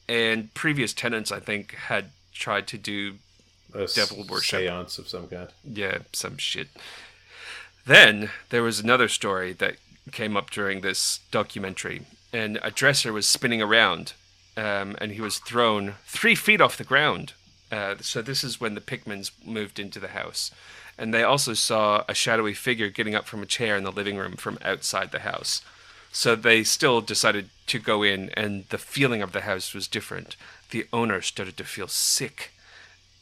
And previous tenants, I think, had tried to do devil worship.
Seance of some kind.
Yeah, some shit. Then there was another story that came up during this documentary. And a dresser was spinning around. And he was thrown 3 feet off the ground. So this is when the Pickmans moved into the house. And they also saw a shadowy figure getting up from a chair in the living room from outside the house. So they still decided to go in, and the feeling of the house was different. The owner started to feel sick.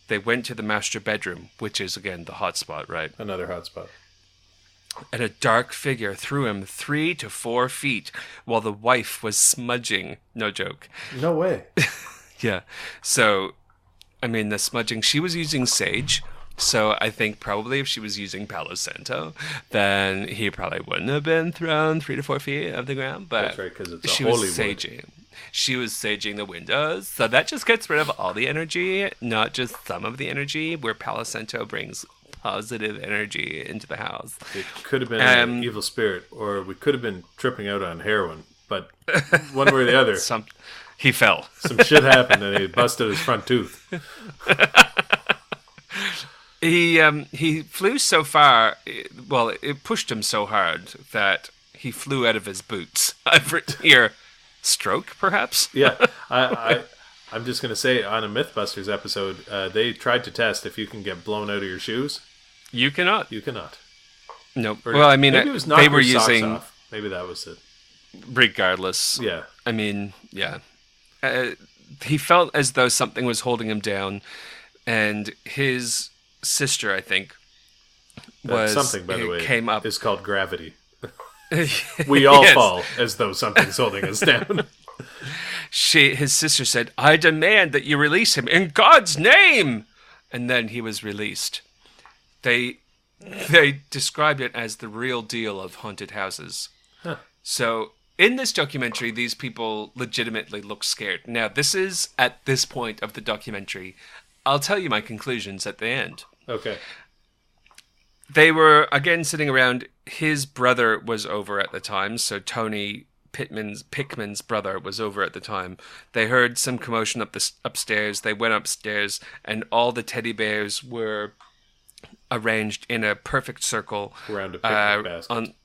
They went to the master bedroom, which is, again, the hot spot, right?
Another hot spot.
And a dark figure threw him 3 to 4 feet while the wife was smudging. No joke.
No way.
Yeah. So, I mean, the smudging, she was using sage. So I think probably if she was using Palo Santo, then he probably wouldn't have been thrown 3 to 4 feet of the ground. But
that's right, because it's
she
holy
was saging. She was saging the windows. So that just gets rid of all the energy, not just some of the energy, where Palo Santo brings positive energy into the house.
It could have been an evil spirit, or we could have been tripping out on heroin, but one way or the other.
He fell.
Some shit happened and he busted his front tooth.
He flew so far, well, it pushed him so hard that he flew out of his boots. I've written here, stroke, perhaps?
Yeah, I'm just going to say, on a Mythbusters episode, they tried to test if you can get blown out of your shoes.
You cannot.
You cannot.
No. Well, I mean,
maybe it was
they were using...
Off. Maybe that was it.
Regardless.
Yeah.
I mean, yeah. He felt as though something was holding him down, and his sister, I think, was...
something, by the way,
came up.
Is called gravity. We all fall as though something's holding us down.
His sister said, "I demand that you release him in God's name!" And then he was released. They described it as the real deal of haunted houses.
Huh.
So in this documentary, these people legitimately look scared. Now, this is at this point of the documentary. I'll tell you my conclusions at the end.
Okay.
They were, again, sitting around. His brother was over at the time, so Tony Pickman's brother was over at the time. They heard some commotion upstairs. They went upstairs, and all the teddy bears were arranged in a perfect circle.
Around a picnic basket.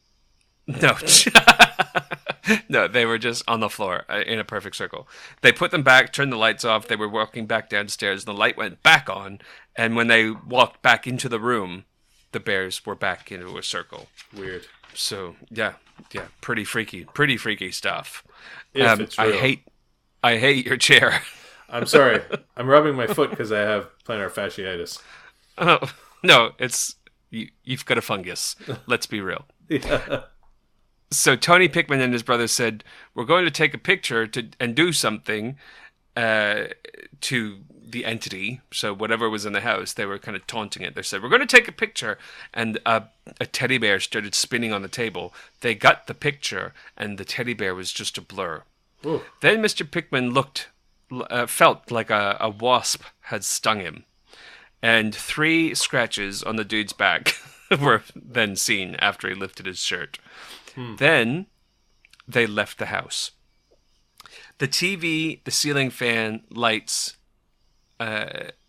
No, they were just on the floor in a perfect circle. They put them back, turned the lights off. They were walking back downstairs, and the light went back on. And when they walked back into the room, the bears were back into a circle.
Weird.
So, yeah, pretty freaky stuff.
If it's real.
I hate your chair.
I'm sorry. I'm rubbing my foot because I have plantar fasciitis.
Oh, no, you've got a fungus. Let's be real.
Yeah.
So Tony Pickman and his brother said, "We're going to take a picture and do something to the entity." So whatever was in the house, they were kind of taunting it. They said, "We're going to take a picture." And a teddy bear started spinning on the table. They got the picture, and the teddy bear was just a blur.
Ooh.
Then Mr. Pickman felt like a wasp had stung him. And 3 scratches on the dude's back were then seen after he lifted his shirt. Then they left the house. The TV, the ceiling fan, lights,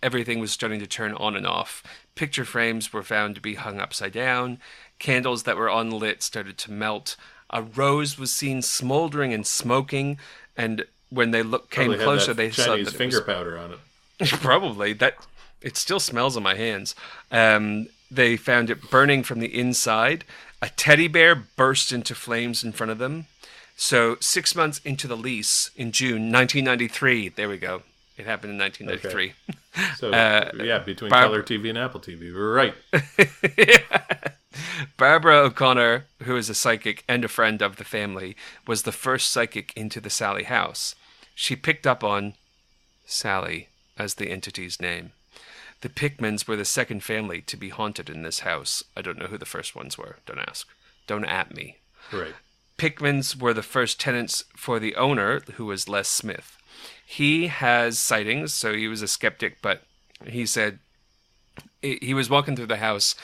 everything was starting to turn on and off. Picture frames were found to be hung upside down. Candles that were unlit started to melt. A rose was seen smoldering and smoking. And when they came closer, they saw
Chinese
that
finger powder on it.
Probably. It still smells on my hands. They found it burning from the inside. A teddy bear burst into flames in front of them. So 6 months into the lease, in June 1993, there we go. It happened in 1993.
Okay. So, between color TV and Apple TV. We're right.
Yeah. Barbara O'Connor, who is a psychic and a friend of the family, was the first psychic into the Sallie House. She picked up on Sallie as the entity's name. The Pickmans were the second family to be haunted in this house. I don't know who the first ones were. Don't ask. Don't at me.
Right.
Pickmans were the first tenants for the owner, who was Les Smith. He has sightings, so he was a skeptic, but he said he was walking through the house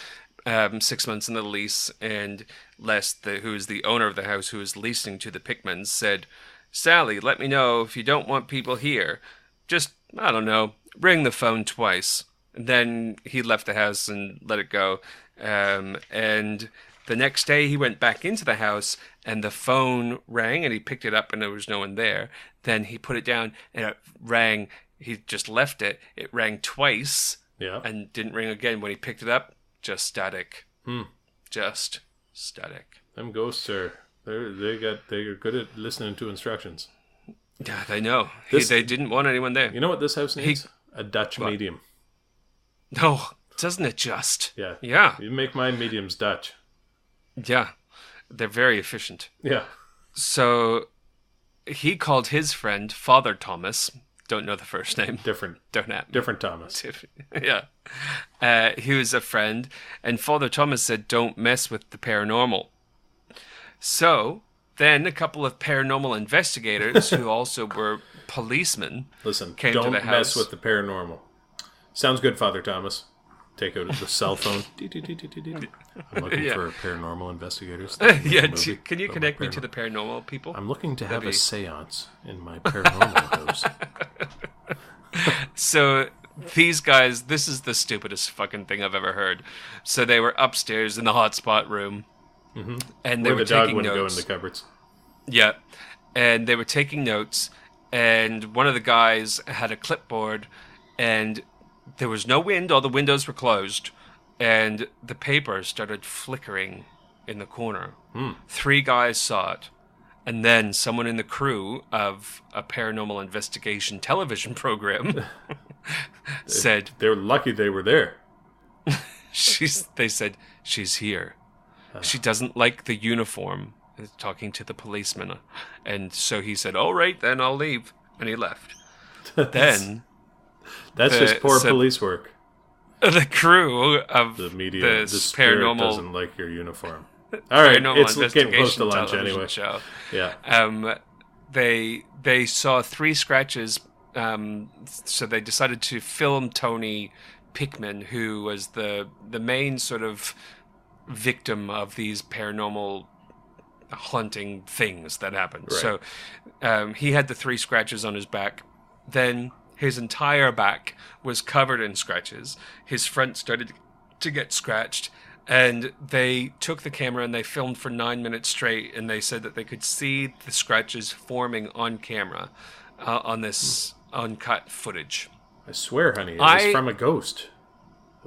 6 months into the lease, and Les, who is the owner of the house, who is leasing to the Pickmans, said, "Sallie, let me know if you don't want people here. Just, I don't know, ring the phone twice." And then he left the house and let it go. And the next day he went back into the house and the phone rang and he picked it up and there was no one there. Then he put it down and it rang. He just left it. It rang twice and didn't ring again. When he picked it up, just static. Just static.
Them ghosts they're good at listening to instructions.
Yeah, they know. They didn't want anyone there.
You know what this house needs? A Dutch medium.
Oh, doesn't it just?
Yeah.
Yeah.
You make mine mediums Dutch.
Yeah. They're very efficient.
Yeah.
So he called his friend Father Thomas. Don't know the first name.
Different Thomas.
Yeah. He was a friend, and Father Thomas said, "Don't mess with the paranormal." So then a couple of paranormal investigators, who also were policemen, came to the house. Don't
mess with the paranormal. Sounds good, Father Thomas. Take out the cell phone. I'm looking for paranormal investigators.
Yeah, can you connect me to the paranormal people?
I'm looking to have a seance in my paranormal house.
So these guys, this is the stupidest fucking thing I've ever heard. So they were upstairs in the hotspot room, and they were taking notes. Where the dog wouldn't go in the cupboards. Yeah, and they were taking notes, and one of the guys had a clipboard, and there was no wind, all the windows were closed, and the paper started flickering in the corner. 3 guys saw it, and then someone in the crew of a paranormal investigation television program said...
They're lucky they were there.
They said, "She's here. She doesn't like the uniform," talking to the policeman. And so he said, "All right, then I'll leave." And he left. Then...
That's just poor police work.
The crew of
the media, the
paranormal
doesn't like your uniform. All right, it's getting close to lunch anyway.
Show.
Yeah.
They saw 3 scratches, so they decided to film Tony Pickman, who was the main sort of victim of these paranormal haunting things that happened. Right. So he had the 3 scratches on his back. Then his entire back was covered in scratches. His front started to get scratched. And they took the camera and they filmed for 9 minutes straight. And they said that they could see the scratches forming on camera on this uncut footage.
I swear, honey, it was from a ghost.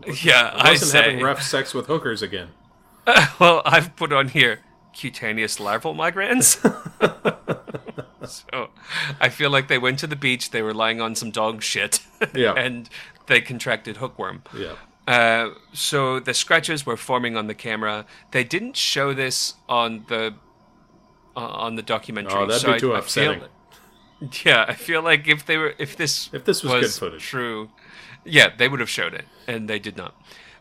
I wasn't having rough sex with hookers again.
Well, I've put on here cutaneous larval migraines. So I feel like they went to the beach, they were lying on some dog shit, and they contracted hookworm.
Yeah.
So the scratches were forming on the camera. They didn't show this on the documentary.
Oh, that'd be too upsetting.
I feel like if this was
good footage,
true, they would have showed it, and they did not.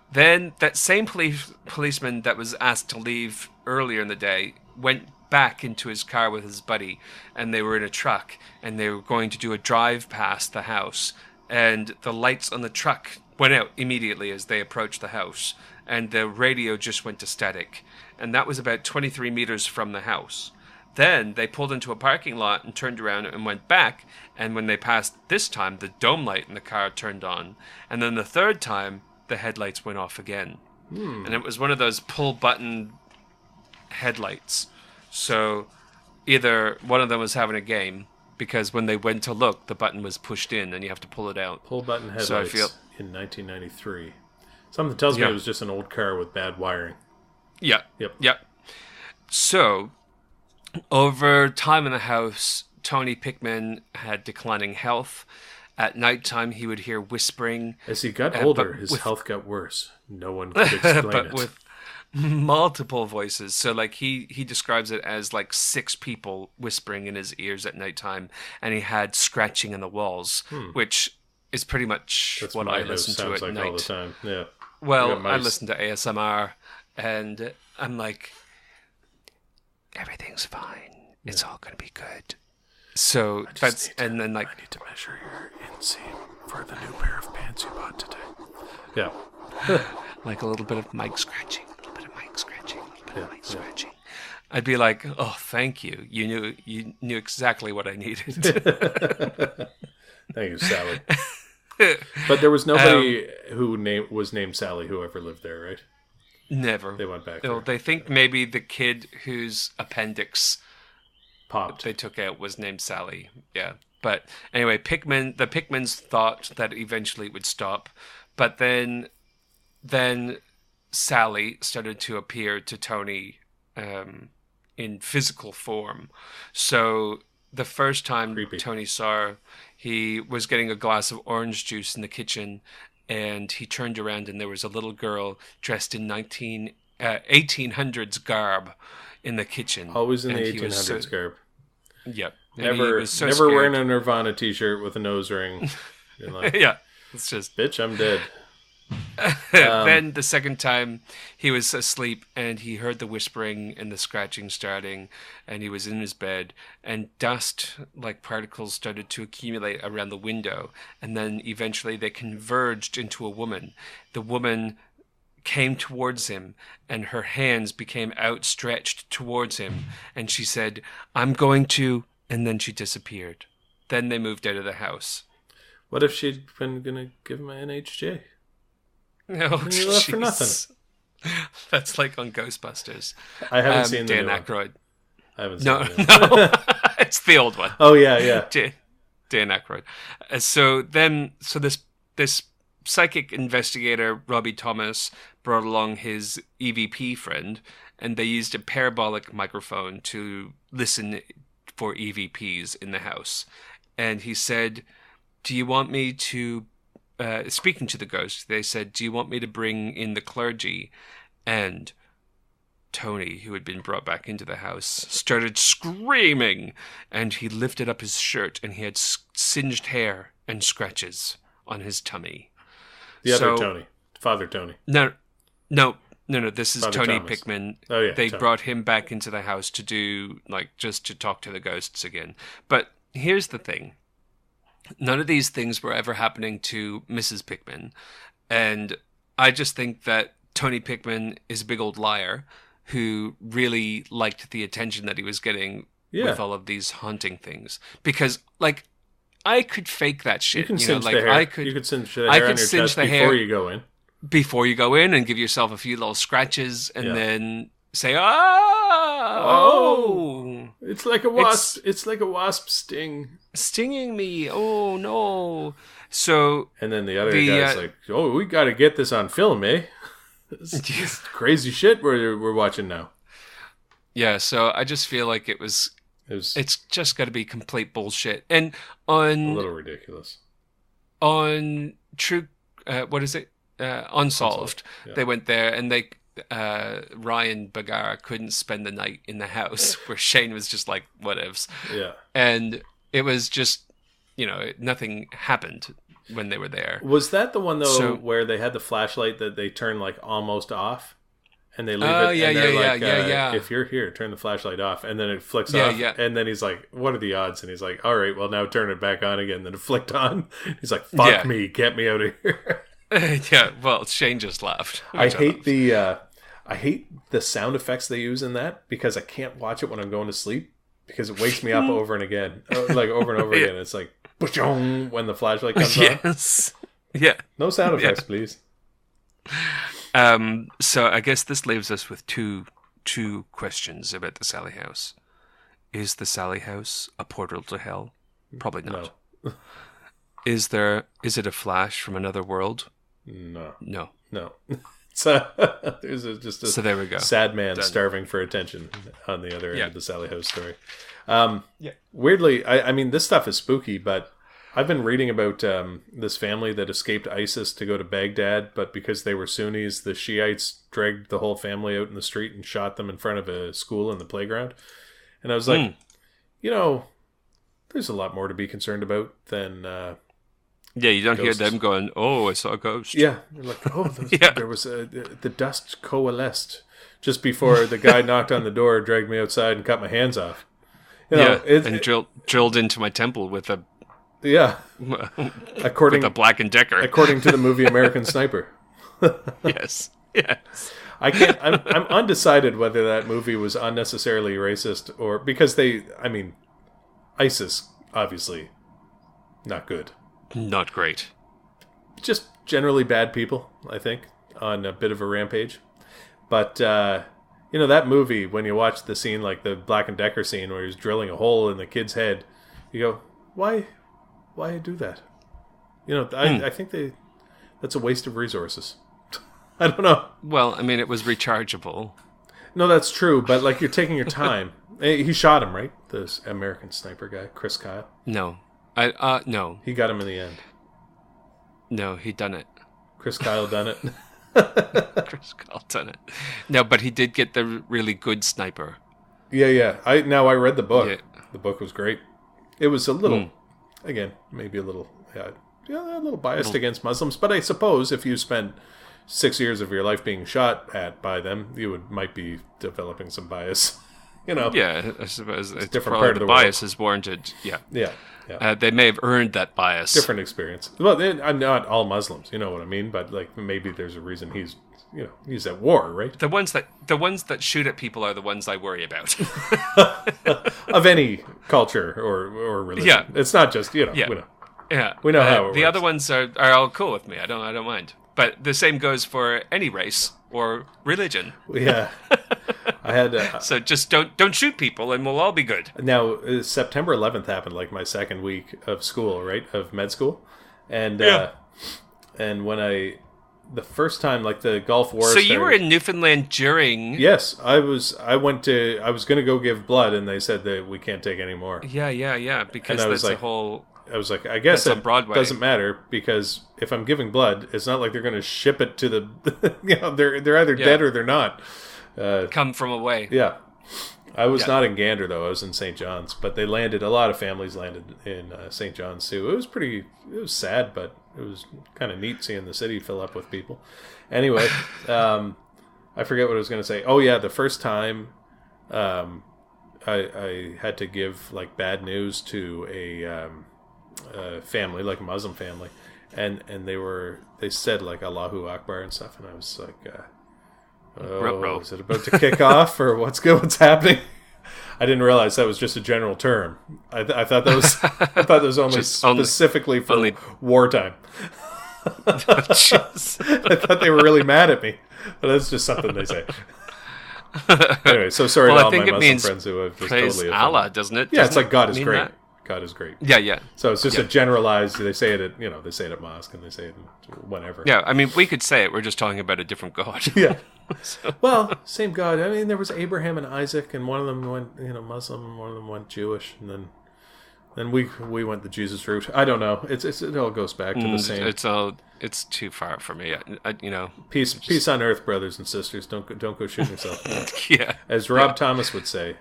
Then that same policeman that was asked to leave earlier in the day went back into his car with his buddy, and they were in a truck, and they were going to do a drive past the house, and the lights on the truck went out immediately as they approached the house, and the radio just went to static, and that was about 23 meters from the house. Then they pulled into a parking lot and turned around and went back, and when they passed this time, the dome light in the car turned on, and then the third time, the headlights went off again. And it was one of those pull button headlights. So either one of them was having a game, because when they went to look, the button was pushed in and you have to pull it out.
Pull button headlights in 1993. Something tells me it was just an old car with bad wiring.
Yeah. Yep. So over time in the house, Tony Pickman had declining health. At nighttime, he would hear whispering.
As he got older, his health got worse. No one could explain
but
it.
With multiple voices. So, like, he describes it as, like, 6 people whispering in his ears at nighttime. And he had scratching in the walls, which is pretty much what I listen to at night.
All the time. Yeah.
Well, I listen to ASMR, and I'm like, everything's fine. It's all going to be good. So that's and then like
I need to measure your inseam for the new pair of pants you bought today. Yeah,
like a little bit of mic scratching, a little bit of mic scratching, a little bit of mic scratching. I'd be like, "Oh, thank you. You knew exactly what I needed."
Thank you, Sally. But there was nobody who was named Sally who ever lived there, right?
Never.
They went back.
No, they think maybe the kid whose appendix
popped
they took out was named Sally. Yeah. But anyway, the Pickmans thought that eventually it would stop. But then Sally started to appear to Tony in physical form. So the first time Tony saw her, he was getting a glass of orange juice in the kitchen, and he turned around and there was a little girl dressed in 1800s garb in the kitchen.
Always in the 1800s garb.
Yep.
Never wearing a Nirvana t-shirt with a nose ring. Like,
yeah. It's just...
Bitch, I'm dead.
Then the second time he was asleep and he heard the whispering and the scratching starting, and he was in his bed, and dust like particles started to accumulate around the window, and then eventually they converged into a woman. The woman came towards him and her hands became outstretched towards him, and she said, "I'm going to," and then she disappeared. Then they moved out of the house.
What if she'd been gonna give him an NHJ?
No,
he left for nothing.
That's like on Ghostbusters.
I haven't seen the
Dan
new
Aykroyd.
One. I haven't
No,
seen the
no, it's the old one.
Oh yeah.
Dan Aykroyd. So this psychic investigator, Robbie Thomas, brought along his EVP friend, and they used a parabolic microphone to listen for EVPs in the house. And he said, "Do you want me to?" Speaking to the ghost, they said, "Do you want me to bring in the clergy?" And Tony, who had been brought back into the house, started screaming, and he lifted up his shirt, and he had singed hair and scratches on his tummy.
The other Tony. Father Tony.
No. This is
Father
Tony
Thomas.
Pickman.
Oh, yeah.
They
Tony.
brought him back into the house to do, just to talk to the ghosts again. But here's the thing. None of these things were ever happening to Mrs. Pickman. And I just think that Tony Pickman is a big old liar who really liked the attention that he was getting with all of these haunting things. Because, I could fake that shit.
You can cinch the hair. You could cinch the hair on your chest before you go in.
Before you go in, and give yourself a few little scratches, and then say, "Oh,
it's like a wasp. It's like a wasp
stinging me. Oh no!" So,
and then the other guy's like, "Oh, we got to get this on film, eh? This crazy shit we're watching now."
Yeah. So I just feel like it's just got to be complete bullshit, and a little
ridiculous.
On True, what is it? Unsolved. Yeah. They went there, and Ryan Bagara couldn't spend the night in the house, where Shane was just like, whatevs.
Yeah.
And it was just, nothing happened when they were there.
Was that the one, though, where they had the flashlight that they turn, almost off? And they leave it, and they're if you're here, turn the flashlight off. And then it flicks off. Yeah. And then he's like, what are the odds? And he's like, all right, well, now turn it back on again. Then it flicked on. He's like, fuck me, get me out of here.
Yeah, well, Shane just laughed.
I hate the sound effects they use in that, because I can't watch it when I'm going to sleep, because it wakes me up over and again. Over and over again. It's like, when the flashlight comes on.
Yeah.
No sound effects, please.
So I guess this leaves us with two questions about the Sallie House. Is the Sallie House a portal to hell? Probably not. No. Is it a flash from another world?
No. So there's so
there we go.
Sad man starving for attention on the other end of the Sallie House story. Weirdly, I mean, this stuff is spooky, but I've been reading about this family that escaped ISIS to go to Baghdad, but because they were Sunnis, the Shiites dragged the whole family out in the street and shot them in front of a school in the playground. And I was like, there's a lot more to be concerned about than...
Yeah, you don't hear them going, "Oh, I saw a ghost."
Yeah, they're like, "Oh, there was the dust coalesced just before the guy knocked on the door, dragged me outside, and cut my hands off."
And drilled into my temple with a
according
with a Black and Decker,
according to the movie American Sniper.
Yes.
I'm undecided whether that movie was unnecessarily racist or because ISIS obviously not good.
Not great.
Just generally bad people, I think, on a bit of a rampage. But, that movie, when you watch the scene, like the Black and Decker scene where he's drilling a hole in the kid's head, you go, why do that? I think that's a waste of resources. I don't know.
Well, I mean, it was rechargeable.
No, that's true, but, you're taking your time. He shot him, right? This American Sniper guy, Chris Kyle.
No. No.
He got him in the end.
No, he done it.
Chris Kyle done it.
Chris Kyle done it. No, but he did get the really good sniper.
Yeah. I read the book.
Yeah.
The book was great. It was a little, again, maybe a little, a little biased against Muslims. But I suppose if you spend 6 years of your life being shot at by them, you might be developing some bias.
Yeah, I suppose it's
different
probably
part of
the
the world.
bias is warranted. Yeah.
Yeah.
They may have earned that bias.
Different experience. Well, I'm not all Muslims, you know what I mean? But like maybe there's a reason he's at war, right?
The ones that shoot at people are the ones I worry about.
Of any culture or religion.
Yeah.
It's not just, we know how it
The
works.
other ones are all cool with me. I don't mind. But the same goes for any race or religion.
Yeah. I had
so just don't shoot people and we'll all be good.
Now September 11th happened, like my second week of school, right, of med school, and and when the first time, like the Gulf War
so
started,
you were in Newfoundland during.
Yes, I was going to go give blood, and they said that we can't take any more.
Yeah, because that's
like,
the whole.
I was like, I guess
on
it
Broadway.
doesn't matter, because if I'm giving blood, it's not like they're going to ship it to the they're either dead or they're not.
Come from away.
Yeah. I was not in Gander, though. I was in St. John's. But they landed, a lot of families landed in St. John's, too. It was sad, but it was kind of neat seeing the city fill up with people. Anyway, I forget what I was going to say. Oh, yeah, the first time I had to give, like, bad news to a family, like a Muslim family. And they said, like, Allahu Akbar and stuff. And I was like... Oh, is it about to kick off, or what's happening? I didn't realize that was just a general term. I thought that was only specifically for wartime. I thought they were really mad at me, but that's just something they say. Anyway, so sorry to all my Muslim friends who have just
praise
totally
Allah, doesn't it?
Yeah, it's like God is great. That? God is great.
Yeah.
So it's just a generalized. They say it at mosque, and they say it whenever.
Yeah, I mean, we could say it. We're just talking about a different God.
Yeah. Well, same God. I mean, there was Abraham and Isaac, and one of them went, Muslim, and one of them went Jewish, and then we went the Jesus route. I don't know. It all goes back to the same.
It's too far for me.
Peace on earth, brothers and sisters. Don't go shooting yourself.
Yeah.
As Rob Thomas would say,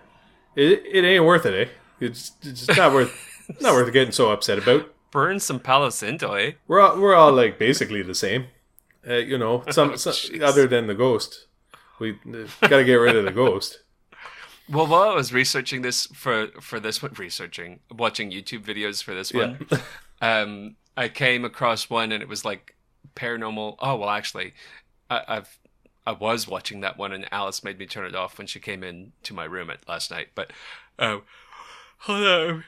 it ain't worth it, eh? It's not worth getting so upset about.
Burn some Palo Santo, eh?
We're all like basically the same. Some other than the ghost. We got to get rid of the ghost.
Well, while I was researching this for this one, watching YouTube videos for this one, I came across one, and it was like paranormal. Oh well, actually, I was watching that one, and Alice made me turn it off when she came in to my room last night. But hello.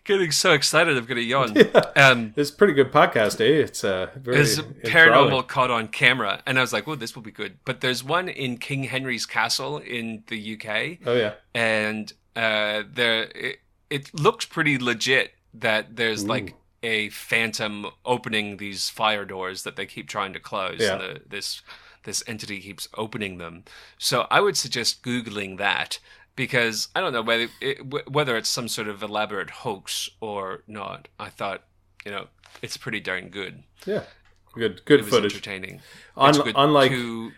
Getting so excited, I'm going to yawn.
Yeah. It's a pretty good podcast, eh? It's very
It's paranormal caught on camera, and I was like, "Oh, this will be good." But there's one in King Henry's Castle in the UK.
Oh yeah,
and it looks pretty legit. That there's like a phantom opening these fire doors that they keep trying to close, and this entity keeps opening them. So I would suggest Googling that. Because I don't know whether it's some sort of elaborate hoax or not. I thought, it's pretty darn good.
Yeah, good
it was
footage.
Entertaining.
Unlike,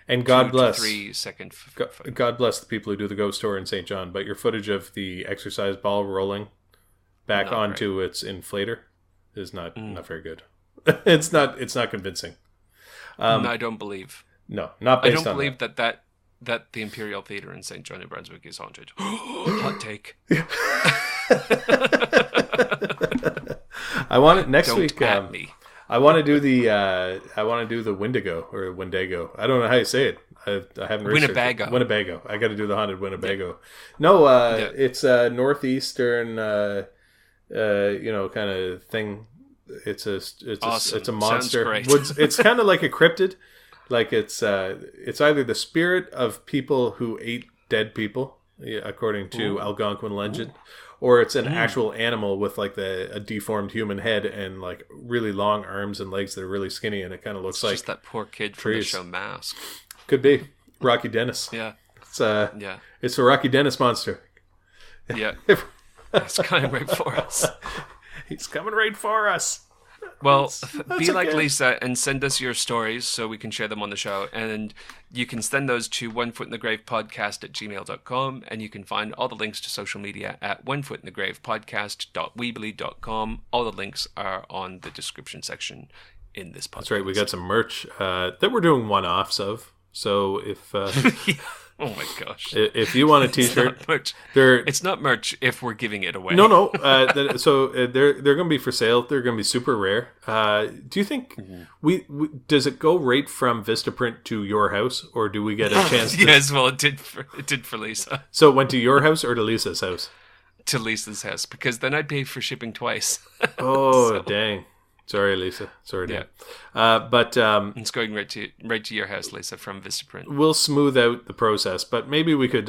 and God bless.
3 second.
God bless the people who do the ghost tour in St. John. But your footage of the exercise ball rolling back onto its inflator is not very good. It's not convincing.
I don't believe.
No, not based on
I don't believe that the Imperial Theatre in St. John, New Brunswick is haunted. Hot take.
I want it next
Don't
week.
at me.
I want to do the Wendigo or Wendigo. I don't know how you say it. I haven't researched it. Winnebago. I got to do the haunted Winnebago. No, it's a northeastern, kind of thing. It's
awesome.
it's a monster.
Sounds great.
It's kind of like a cryptid. Like it's either the spirit of people who ate dead people, according to Algonquin legend, or it's an actual animal with like a deformed human head and like really long arms and legs that are really skinny, and it kind of looks like
just that poor kid from the show Mask.
Could be Rocky Dennis.
Yeah,
it's a Rocky Dennis monster.
Yeah, it's coming right for us.
He's coming right for us.
Well, be like Lisa and send us your stories so we can share them on the show. And you can send those to onefootinthegravepodcast@gmail.com. And you can find all the links to social media at onefootinthegravepodcast.weebly.com. All the links are on the description section in this podcast.
That's right. We got some merch that we're doing one-offs of. So if...
Oh my gosh!
If you want a T-shirt,
it's not merch if we're giving it away.
No. So they're going to be for sale. They're going to be super rare. Do you think we does it go right from Vistaprint to your house, or do we get a chance?
Yes, well, it did for Lisa.
So it went to your house or to Lisa's house?
To Lisa's house, because then I'd pay for shipping twice.
Oh, dang. Sorry, Lisa. Sorry, Dan. But
it's going right to your house, Lisa, from Vistaprint.
We'll smooth out the process, but maybe we could,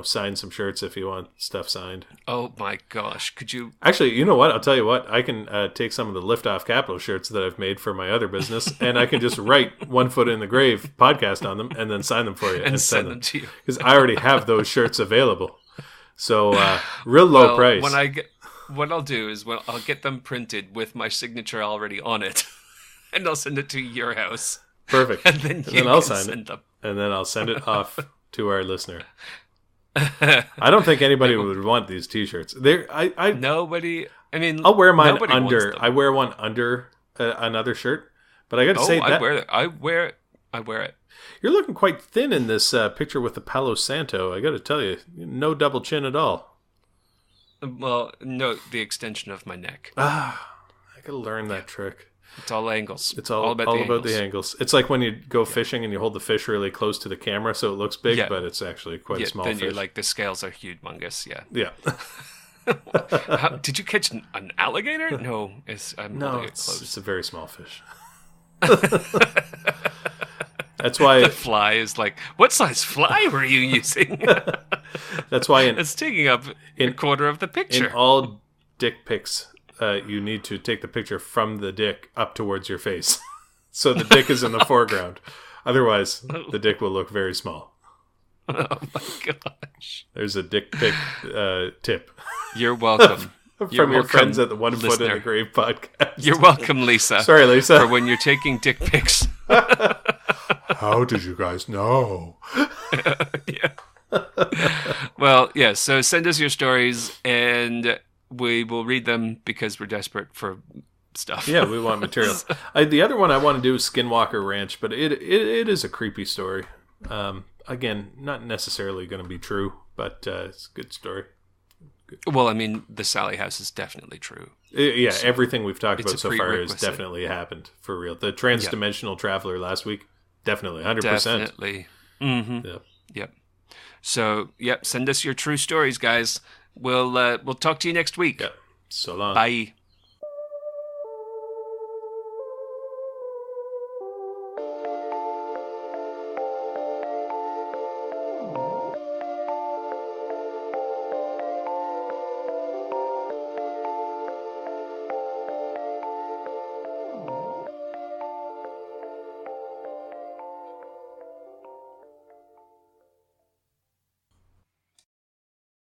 sign some shirts if you want stuff signed.
Oh my gosh, could you?
Actually, you know what? I'll tell you what. I can take some of the Lift Off Capital shirts that I've made for my other business, and I can just write "One Foot in the Grave" podcast on them, and then sign them for you
and send them to you
because I already have those shirts available. So real low price.
What I'll do is I'll get them printed with my signature already on it, and I'll send it to your house.
Perfect.
And then
I'll sign it.
Them.
And then I'll send it off to our listener. I don't think anybody would want these T-shirts.
Nobody. I mean,
I'll wear mine under. I wear one under another shirt, but I got to say that
I wear it.
You're looking quite thin in this picture with the Palo Santo. I got to tell you, no double chin at all.
Well, no, the extension of my neck.
I gotta learn that trick.
It's all angles.
It's all about the angles. It's like when you go fishing and you hold the fish really close to the camera so it looks big, but it's actually quite a small fish.
Then you're like, the scales are humongous,
Yeah.
Did you catch an alligator? No,
it's a very small fish. That's why
the fly is like, what size fly were you using?
That's why
it's taking up a quarter of the picture.
In all dick pics, you need to take the picture from the dick up towards your face, so the dick is in the foreground. Otherwise, the dick will look very small.
Oh my gosh!
There's a dick pic tip.
You're welcome.
From your friends at the One Foot in the Grave podcast.
You're welcome, Lisa.
Sorry, Lisa.
For when you're taking dick pics.
How did you guys know?
Yeah. Well, yeah, so send us your stories and we will read them because we're desperate for stuff.
Yeah, we want material. The other one I want to do is Skinwalker Ranch, but it is a creepy story. Again, not necessarily going to be true, but it's a good story. Good.
Well, I mean, the Sallie House is definitely true.
Yeah, so everything we've talked about so far has definitely happened, for real. The Transdimensional Traveler last week, definitely, 100%.
Definitely. Mm-hmm. Yep. So, send us your true stories, guys. We'll talk to you next week.
Yep. So long.
Bye.